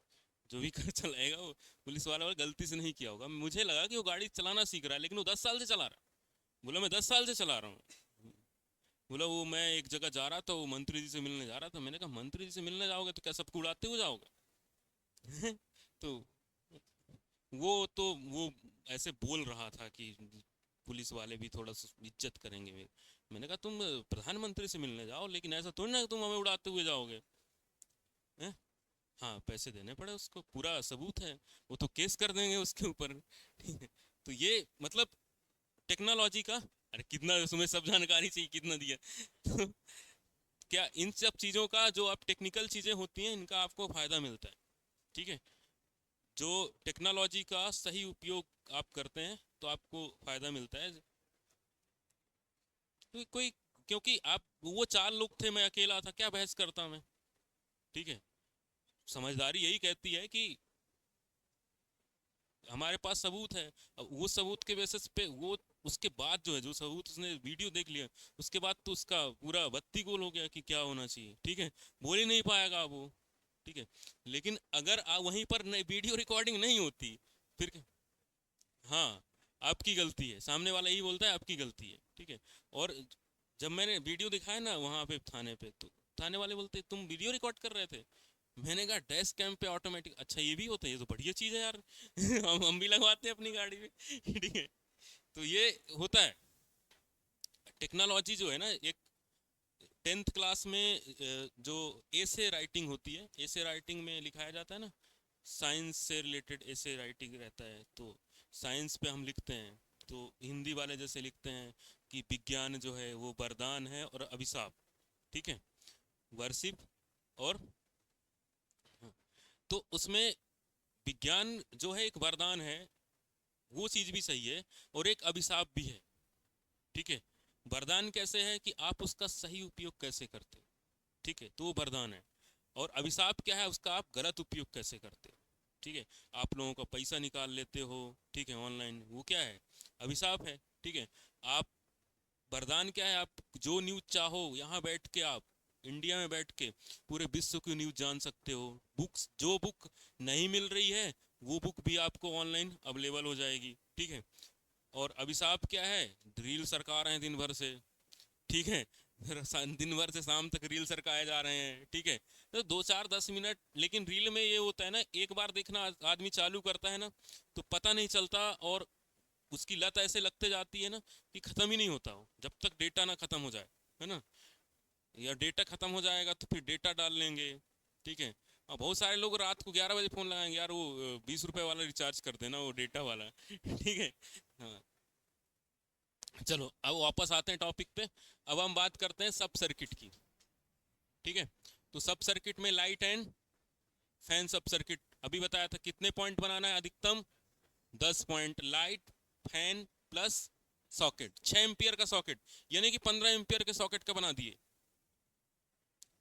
जो भी कर चलाएगा वो पुलिस वाला गलती से नहीं किया होगा। मुझे लगा कि वो गाड़ी चलाना सीख रहा है, लेकिन वो 10 साल से चला रहा। बोला मैं 10 साल से चला रहा हूँ। बोला वो मैं एक जगह जा रहा था, वो मंत्री जी से मिलने जा रहा था। मैंने कहा मंत्री जी से मिलने जाओगे तो क्या सबको उड़ाते हुए जाओगे? तो वो ऐसे बोल रहा था कि पुलिस वाले भी थोड़ा सा इज्जत करेंगे मेरी। मैंने कहा तुम प्रधानमंत्री से मिलने जाओ, लेकिन ऐसा थोड़ी ना कि तुम हमें उड़ाते हुए जाओगे। हैं? हाँ पैसे देने पड़े, उसको पूरा सबूत है, वो तो केस कर देंगे उसके ऊपर। ठीक है, तो ये मतलब टेक्नोलॉजी का, अरे कितना तुम्हें सब जानकारी चाहिए, कितना दिया। तो क्या इन सब चीज़ों का, जो आप टेक्निकल चीज़ें होती हैं, इनका आपको फायदा मिलता है। ठीक है, जो टेक्नोलॉजी का सही उपयोग आप करते हैं तो आपको फायदा मिलता है। कोई, क्योंकि आप, वो 4 लोग थे, मैं अकेला था, क्या बहस करता मैं? ठीक है, समझदारी यही कहती है कि हमारे पास सबूत है। अब वो सबूत के बेसिस पे वो, उसके बाद जो है, जो सबूत उसने वीडियो देख लिया, उसके बाद तो उसका पूरा बत्ती गोल हो गया कि क्या होना चाहिए। ठीक है, बोल ही नहीं पाएगा वो। ठीक है, लेकिन अगर वहीं पर वीडियो रिकॉर्डिंग नहीं होती फिर हाँ, आपकी गलती है, सामने वाला यही बोलता है आपकी गलती है। ठीक है, और जब मैंने वीडियो दिखाया ना वहाँ पे थाने पे, तो थाने वाले बोलते तुम वीडियो रिकॉर्ड कर रहे थे? मैंने कहा डैश कैम पे ऑटोमेटिक, अच्छा ये भी होता है, ये तो बढ़िया चीज़ है यार। हम भी लगवाते हैं अपनी गाड़ी में। ठीक है, तो ये होता है टेक्नोलॉजी जो है ना। एक 10th क्लास में जो एसे राइटिंग होती है, एसे राइटिंग में लिखाया जाता है ना, साइंस से रिलेटेड ऐसे राइटिंग रहता है, तो साइंस पे हम लिखते हैं, तो हिंदी वाले जैसे लिखते हैं कि विज्ञान जो है वो वरदान है और अभिशाप। ठीक है, वर्शिप और, हाँ, तो उसमें विज्ञान जो है एक वरदान है, वो चीज़ भी सही है, और एक अभिशाप भी है। ठीक है, वरदान कैसे है कि आप उसका सही उपयोग कैसे करते हो। ठीक है, तो वो वरदान है। और अभिशाप क्या है, उसका आप गलत उपयोग कैसे करते हो। ठीक है, आप लोगों का पैसा निकाल लेते हो, ठीक है, ऑनलाइन, वो क्या है, अभिशाप है। ठीक है, आप, वरदान क्या है, आप जो न्यूज़ चाहो यहाँ बैठ के, आप इंडिया में बैठ के पूरे विश्व की न्यूज़ जान सकते हो। बुक्स, जो बुक नहीं मिल रही है वो बुक भी आपको ऑनलाइन अवेलेबल हो जाएगी। ठीक है, और अभिशाप क्या है, रील सरका रहे हैं दिन भर से। ठीक है, फिर दिन भर से शाम तक रील सरकाए जा रहे हैं। ठीक है, तो 2 4 10 मिनट, लेकिन रील में ये होता है ना, एक बार देखना आदमी चालू करता है ना तो पता नहीं चलता, और उसकी लत ऐसे लगते जाती है ना कि खत्म ही नहीं होता हो जब तक डेटा ना खत्म हो जाए, है ना। या डेटा खत्म हो जाएगा तो फिर डेटा डाल लेंगे। ठीक है, और बहुत सारे लोग रात को 11 बजे फोन लगाएंगे, यार वो 20 रुपए वाला रिचार्ज कर देना, वो डेटा वाला। ठीक है, हाँ। चलो अब वापस आते हैं टॉपिक पे। अब हम बात करते हैं सब सर्किट की। ठीक है, तो सब सर्किट में लाइट एंड फैन सब सर्किट अभी बताया था, कितने पॉइंट बनाना है अधिकतम? 10 point, light, fan plus socket, 6 ampere का सॉकेट, यानी कि 15 एम्पियर के सॉकेट का बना दिए।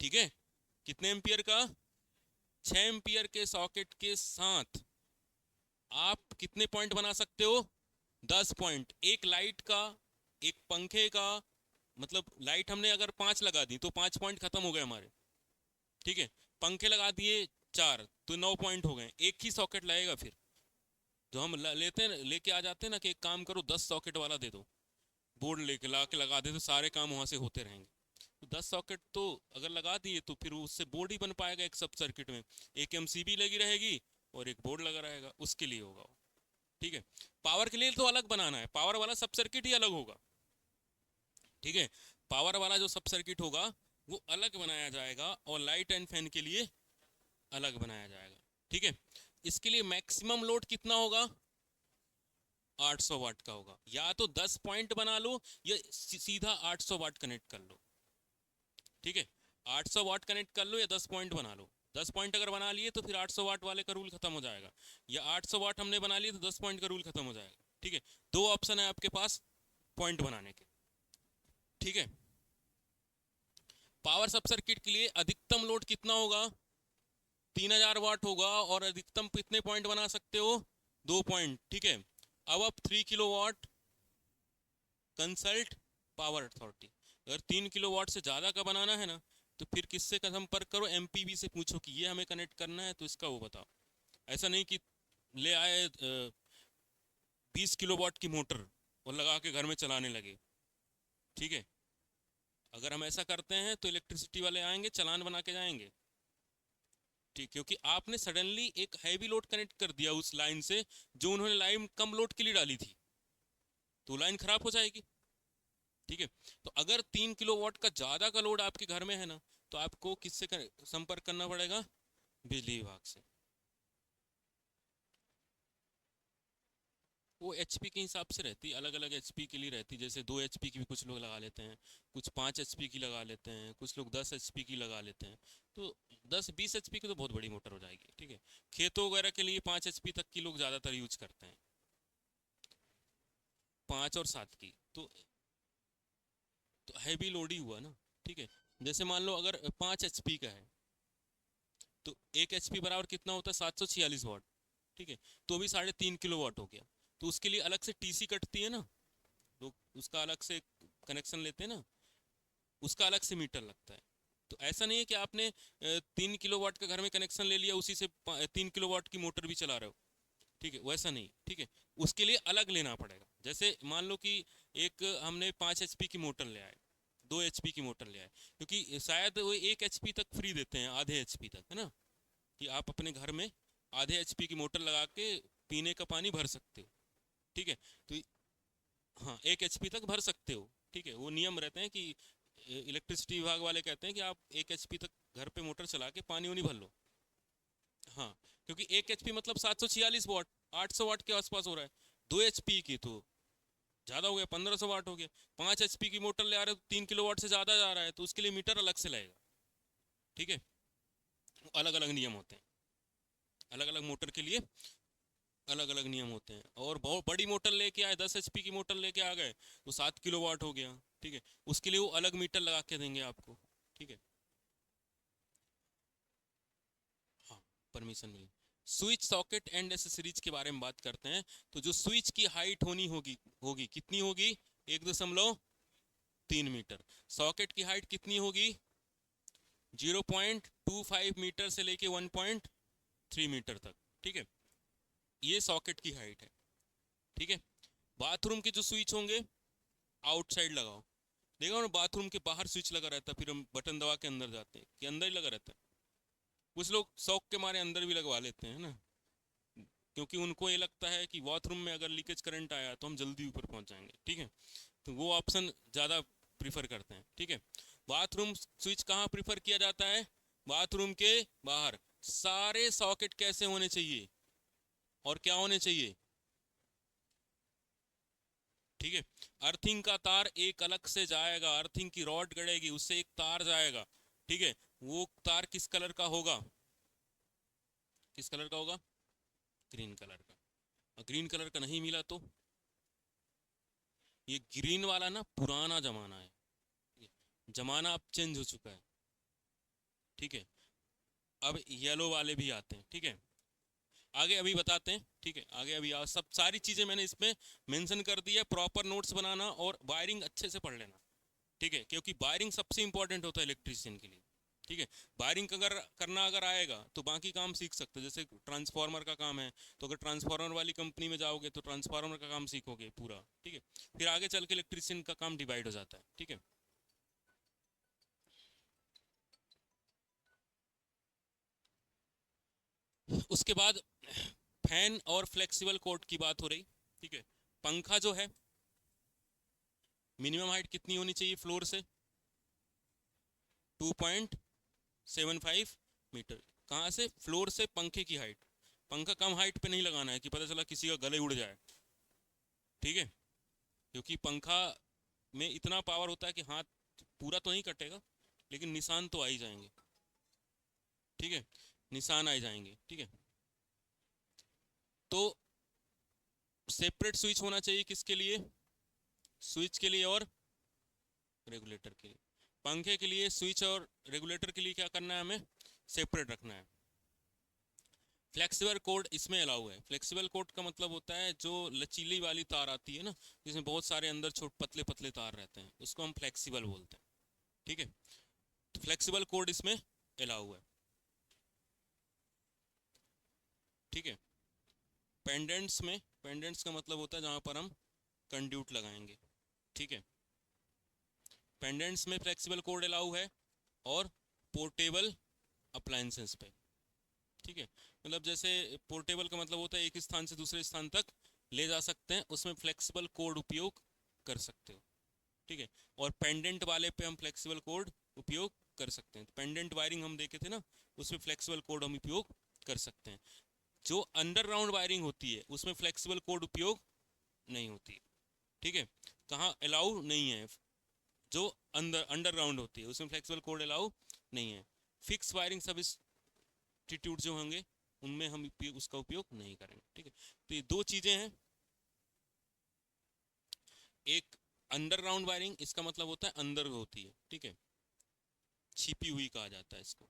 ठीक है, कितने एम्पियर का? 6 एम्पियर के सॉकेट के साथ आप कितने पॉइंट बना सकते हो? 10 पॉइंट। एक लाइट का, एक पंखे का, मतलब लाइट हमने अगर 5 लगा दी तो 5 पॉइंट खत्म हो गए हमारे। ठीक है, पंखे लगा दिए 4 तो 9 पॉइंट हो गए। एक ही सॉकेट लगेगा फिर, जो हम लेते हैं, लेके आ जाते हैं ना कि एक काम करो 10 सॉकेट वाला दे दो, बोर्ड लेके ला के लगा दे तो सारे काम वहां से होते रहेंगे। तो 10 सॉकेट तो अगर लगा दिए तो फिर उससे बोर्ड ही बन पाएगा एक सब सर्किट में, एक एमसीबी लगी रहेगी और एक बोर्ड लगा रहेगा, उसके लिए होगा वो। ठीक है, पावर के लिए तो अलग बनाना है, पावर वाला सब सर्किट ही अलग होगा। ठीक है, पावर वाला जो सब सर्किट होगा वो अलग बनाया जाएगा, और लाइट एंड फैन के लिए अलग बनाया जाएगा। ठीक है, इसके लिए मैक्सिमम लोड कितना होगा? 800 वाट का होगा। या तो 10 पॉइंट बना लो या सीधा 800 वाट कनेक्ट कर लो। ठीक है, 800 वाट कनेक्ट कर लो या 10 पॉइंट बना लो। 10 पॉइंट अगर बना लिए तो फिर 800 वाट वाले का रूल खत्म हो जाएगा, या 800 वाट हमने बना लिए तो 10 पॉइंट का रूल खत्म हो जाएगा। ठीक है, दो ऑप्शन है आपके पास पॉइंट बनाने के। ठीक है, पावर सब सर्किट के लिए अधिकतम लोड कितना होगा, 3000 वाट होगा, और अधिकतम कितने पॉइंट बना सकते हो, 2 पॉइंट। ठीक है, अब 3 किलोवाट कंसल्ट पावर अथॉरिटी। अगर 3 किलोवाट से ज़्यादा का बनाना है ना, तो फिर किससे का संपर्क करो, एमपीवी से पूछो कि ये हमें कनेक्ट करना है, तो इसका वो बताओ। ऐसा नहीं कि ले आए 20 किलोवाट की मोटर और लगा के घर में चलाने लगे। ठीक है, अगर हम ऐसा करते हैं तो इलेक्ट्रिसिटी वाले आएंगे, चालान बना के जाएंगे। ठीक, क्योंकि आपने सडनली एक हैवी लोड कनेक्ट कर दिया उस लाइन से, जो उन्होंने लाइन कम लोड के लिए डाली थी, तो लाइन खराब हो जाएगी। ठीक है, तो अगर 3 किलोवाट का ज्यादा का लोड आपके घर में है ना, तो आपको किससे संपर्क करना पड़ेगा, बिजली विभाग से। वो एचपी के हिसाब से रहती है, अलग अलग एचपी के लिए रहती है। जैसे 2 एचपी की भी कुछ लोग लगा लेते हैं, कुछ 5 एचपी की लगा लेते हैं, कुछ लोग 10 एचपी की लगा लेते हैं। तो 10-20 एचपी की तो बहुत बड़ी मोटर हो जाएगी। ठीक है, खेतों वगैरह के लिए 5 एचपी तक की लोग ज़्यादातर यूज करते हैं, 5 और 7 की। तो हैवी लोड ही हुआ ना। ठीक है, जैसे मान लो अगर 5 एचपी का है, तो 1 एचपी बराबर कितना होता है, 746 वाट। ठीक है, तो भी 3.5 किलोवाट हो गया। तो उसके लिए अलग से टीसी कटती है ना, लोग उसका अलग से कनेक्शन लेते हैं ना, उसका अलग से मीटर लगता है। तो ऐसा नहीं है कि आपने 3 किलोवाट का घर में कनेक्शन ले लिया, उसी से 3 किलोवाट की मोटर भी चला रहे हो। ठीक है, वैसा नहीं। ठीक है, उसके लिए अलग लेना पड़ेगा। जैसे मान लो कि एक हमने 5 एचपी की मोटर ले आए, 2 एचपी की मोटर ले आए, क्योंकि शायद वो 1 एचपी तक फ्री देते हैं, आधे एचपी तक, है ना, कि आप अपने घर में आधे एचपी की मोटर लगा के पीने का पानी भर सकते हो। ठीक है, तो हाँ 1 एचपी तक भर सकते हो। ठीक है, वो नियम रहते हैं कि इलेक्ट्रिसिटी विभाग वाले कहते हैं कि आप 1 एचपी तक घर पे मोटर चला के पानी वानी भर लो। हाँ, क्योंकि 1 एचपी मतलब 746 वाट, 800 वाट के आसपास हो रहा है। 2 एचपी की तो ज़्यादा हो गया, 1500 वाट हो गया। 5 एचपी की मोटर ले आ रहे हो, 3 किलोवाट से ज़्यादा जा रहा है, तो उसके लिए मीटर अलग से लगेगा। ठीक है, अलग अलग नियम होते हैं, अलग अलग मोटर के लिए अलग अलग नियम होते हैं। और बहुत बड़ी मोटर लेके आए, 10 एचपी की मोटर लेके आ गए, तो 7 किलोवाट हो गया। ठीक है, उसके लिए वो अलग मीटर लगा के देंगे आपको। ठीक है, हाँ, परमिशन मिले। स्विच सॉकेट एंड एसेसरीज के बारे में बात करते हैं। तो जो स्विच की हाइट होनी होगी होगी कितनी होगी, 1.3 मीटर। सॉकेट की हाइट कितनी होगी, 0.25 मीटर से लेके 1.3 मीटर तक। ठीक है, ये सॉकेट की हाइट है। ठीक है, बाथरूम के जो स्विच होंगे आउटसाइड लगाओ। देखो ना, बाथरूम के बाहर स्विच लगा रहता है, फिर हम बटन दबा के अंदर जाते हैं कि अंदर ही लगा रहता है। कुछ लोग शौक के मारे अंदर भी लगवा लेते हैं ना, क्योंकि उनको ये लगता है कि बाथरूम में अगर लीकेज करंट आया तो हम जल्दी ऊपर पहुंच जाएंगे। ठीक है, तो वो ऑप्शन ज़्यादा प्रीफर करते हैं। ठीक है, बाथरूम स्विच कहाँ प्रीफर किया जाता है, बाथरूम के बाहर। सारे सॉकेट कैसे होने चाहिए और क्या होने चाहिए, ठीक है, अर्थिंग का तार एक अलग से जाएगा, अर्थिंग की रॉड गड़ेगी, उससे एक तार जाएगा। ठीक है, वो तार किस कलर का होगा, किस कलर का होगा, ग्रीन कलर का। और ग्रीन कलर का नहीं मिला तो, ये ग्रीन वाला ना पुराना जमाना है, जमाना अब चेंज हो चुका है। ठीक है, अब येलो वाले भी आते हैं। ठीक है, आगे अभी बताते हैं। ठीक है, आगे अभी सब सारी चीजें मैंने इसमें मेंशन कर दी है। प्रॉपर नोट्स बनाना और वायरिंग अच्छे से पढ़ लेना। ठीक है, क्योंकि वायरिंग सबसे इंपॉर्टेंट होता है इलेक्ट्रिशियन के लिए। ठीक है, वायरिंग अगर करना अगर आएगा तो बाकी काम सीख सकते हैं। जैसे ट्रांसफार्मर का काम है, तो अगर ट्रांसफार्मर वाली कंपनी में जाओगे तो ट्रांसफार्मर का काम सीखोगे पूरा। ठीक है, फिर आगे चल के इलेक्ट्रिशियन का काम डिवाइड हो जाता है। ठीक है, उसके बाद फैन और फ्लेक्सिबल कोट की बात हो रही। ठीक है, पंखा जो है, मिनिमम हाइट कितनी होनी चाहिए फ्लोर से, 2.75 मीटर। कहाँ से, फ्लोर से पंखे की हाइट। पंखा कम हाइट पे नहीं लगाना है कि पता चला किसी का गले उड़ जाए। ठीक है, क्योंकि पंखा में इतना पावर होता है कि हाथ पूरा तो नहीं कटेगा, लेकिन निशान तो आ ही जाएंगे। ठीक है, निशान आ ही जाएंगे। ठीक है, तो सेपरेट स्विच होना चाहिए किसके लिए, स्विच के लिए और रेगुलेटर के लिए। पंखे के लिए स्विच और रेगुलेटर के लिए क्या करना है, हमें सेपरेट रखना है। फ्लेक्सिबल कोड इसमें अलाउ है। फ्लेक्सिबल कोड का मतलब होता है जो लचीली वाली तार आती है ना, जिसमें बहुत सारे अंदर छोटे पतले पतले तार रहते हैं, उसको हम फ्लेक्सिबल बोलते हैं। ठीक है, तो फ्लेक्सिबल कोड इसमें अलाउ है। ठीक है, पेंडेंट्स में, पेंडेंट्स का मतलब होता है जहां पर हम कंड्यूट लगाएंगे। ठीक है, पेंडेंट्स में फ्लेक्सिबल कोड अलाउ है, और पोर्टेबल अप्लायंसेस पे। ठीक है, मतलब जैसे पोर्टेबल का मतलब होता है एक स्थान से दूसरे स्थान तक ले जा सकते हैं, उसमें फ्लेक्सिबल कोड उपयोग कर सकते हो। ठीक है, और पेंडेंट वाले पे हम फ्लेक्सिबल कोड उपयोग कर सकते हैं। पेंडेंट वायरिंग हम देखे थे ना, उसमें फ्लेक्सिबल कोड हम उपयोग कर सकते हैं। जो अंडरग्राउंड वायरिंग होती है उसमें फ्लेक्सिबल कोड उपयोग नहीं होती। ठीक है, कहाँ अलाउ नहीं है, जो अंडरग्राउंड होती है उसमें फ्लेक्सिबल कोड अलाउ नहीं है। फिक्स वायरिंग सब्स्टिट्यूट जो होंगे उनमें हम उसका उपयोग नहीं करेंगे। ठीक है, तो ये दो चीजें हैं। एक अंडरग्राउंड वायरिंग, इसका मतलब होता है अंदर होती है। ठीक है, छिपी हुई कहा जाता है इसको,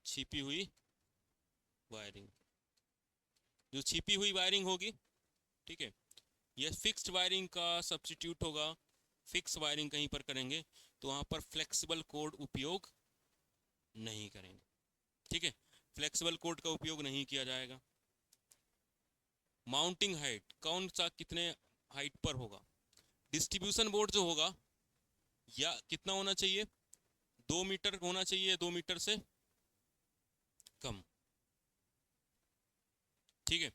छिपी हुई वायरिंग। जो छिपी हुई वायरिंग होगी, ठीक है, यह फिक्स्ड वायरिंग का सब्स्टिट्यूट होगा। फिक्स वायरिंग कहीं पर करेंगे तो वहां पर फ्लेक्सिबल कोड उपयोग नहीं करेंगे। ठीक है, फ्लेक्सिबल कोड का उपयोग नहीं किया जाएगा। माउंटिंग हाइट, कौन सा कितने हाइट पर होगा। डिस्ट्रीब्यूशन बोर्ड जो होगा, या कितना होना चाहिए, 2 मीटर होना चाहिए, 2 मीटर से कम। ठीक है,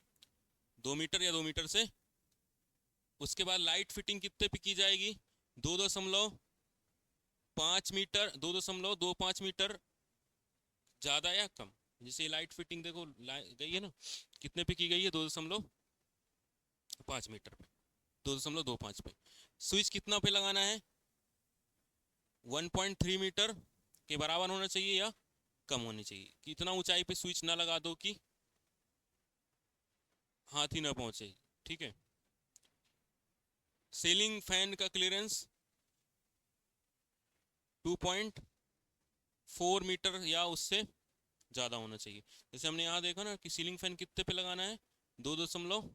2 मीटर या 2 मीटर से। उसके बाद लाइट फिटिंग कितने पे की जाएगी, 2.5 मीटर, 2.25 मीटर, ज्यादा या कम। जैसे लाइट फिटिंग देखो गई है ना, कितने पे की गई है, 2.5 मीटर पे, 2.25 पे। स्विच कितना पे लगाना है, 1.3 मीटर के बराबर होना चाहिए या कम होनी चाहिए। कितना ऊंचाई पे स्विच ना लगा दो कि हाथ ही ना पहुंचे। ठीक है, सीलिंग फैन का क्लियरेंस 2.4 मीटर या उससे ज़्यादा होना चाहिए। जैसे हमने यहाँ देखा ना कि सीलिंग फैन कितने पे लगाना है, 2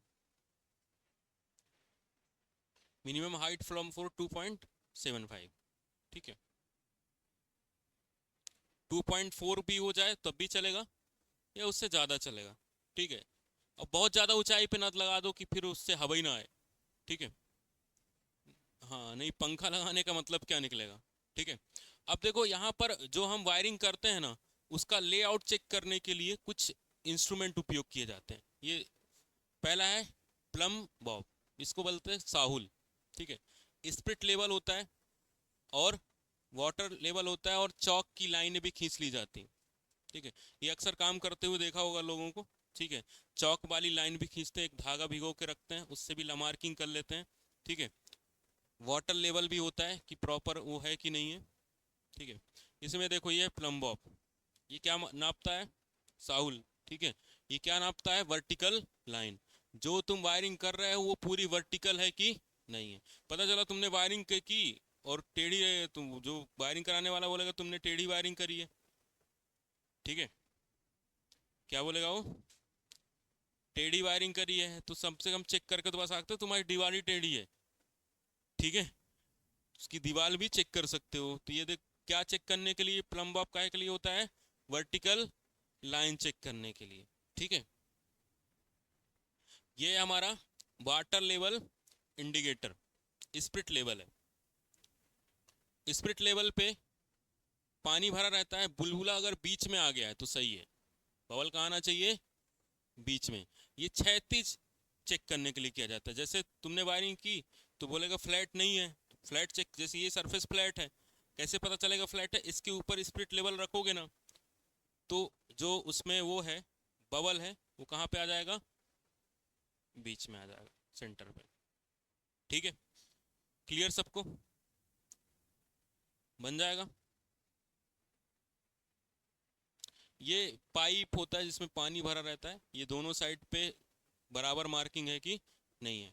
मिनिमम हाइट फ्रॉम 2.75। ठीक है, 2.4 भी हो जाए तब भी चलेगा, या उससे ज़्यादा चलेगा। ठीक है, और बहुत ज़्यादा ऊंचाई पे ना लगा दो कि फिर उससे हवा ही ना आए। ठीक है, हाँ नहीं, पंखा लगाने का मतलब क्या निकलेगा। ठीक है, अब देखो यहाँ पर जो हम वायरिंग करते हैं ना, उसका लेआउट चेक करने के लिए कुछ इंस्ट्रूमेंट उपयोग किए जाते हैं। ये पहला है प्लम बॉब, इसको बोलते हैं साहुल। ठीक है, स्प्रिट लेवल होता है, और वाटर लेवल होता है, और चौक की लाइनें भी खींच ली जाती हैं। ठीक है, ये अक्सर काम करते हुए देखा होगा लोगों को। ठीक है, चौक वाली लाइन भी खींचते हैं, एक धागा भिगो के रखते हैं, उससे भी मार्किंग कर लेते हैं। ठीक है, वाटर लेवल भी होता है कि प्रॉपर वो है कि नहीं है। ठीक है, इसमें देखो ये प्लम बॉब, ये क्या नापता है, साहुल। ठीक है, ये क्या नापता है, वर्टिकल लाइन। जो तुम वायरिंग कर रहे हो वो पूरी वर्टिकल है कि नहीं है। पता चला तुमने वायरिंग की और टेढ़ी है, तुम जो वायरिंग कराने वाला बोलेगा तुमने टेढ़ी वायरिंग करी है। ठीक है, क्या बोलेगा वो, टेढ़ी वायरिंग करी है, तो सबसे कम चेक करके तो बता सकते हो तुम्हारी दीवार ही टेढ़ी है। ठीक है, उसकी दीवार भी चेक कर सकते हो। तो ये देख, क्या चेक करने के लिए प्लम बॉब का के लिए होता है, वर्टिकल लाइन चेक करने के लिए। ठीक है, ये हमारा water level indicator spirit level है। स्प्रिट लेवल पे पानी भरा रहता है, बुलबुला अगर बीच में आ गया है तो सही है, बबल कहाँ आना चाहिए, बीच में। ये क्षैतिज चेक करने के लिए किया जाता है। जैसे तुमने वायरिंग की तो बोलेगा फ्लैट नहीं है, फ्लैट चेक, जैसे ये सरफेस फ्लैट है, कैसे पता चलेगा फ्लैट है, इसके ऊपर स्प्रिट लेवल रखोगे ना, तो जो उसमें वो है, बबल है, वो कहाँ पे आ जाएगा, बीच में आ जाएगा, सेंटर पे। ठीक है, क्लियर सबको, बन जाएगा। ये पाइप होता है जिसमें पानी भरा रहता है, ये दोनों साइड पे बराबर मार्किंग है कि नहीं है,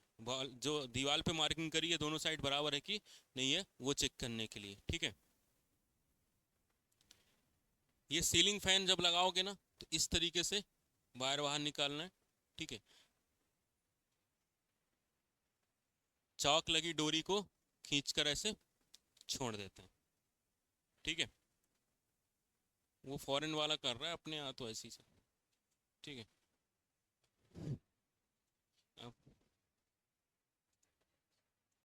जो दीवार पे मार्किंग करी है दोनों साइड बराबर है कि नहीं है, वो चेक करने के लिए। ठीक है, ये सीलिंग फैन जब लगाओगे ना तो इस तरीके से वायर बाहर निकालना है। ठीक है, चौक लगी डोरी को खींचकर ऐसे छोड़ देते हैं। ठीक है, वो फॉरेन वाला कर रहा है, अपने यहाँ तो ऐसी से। ठीक है।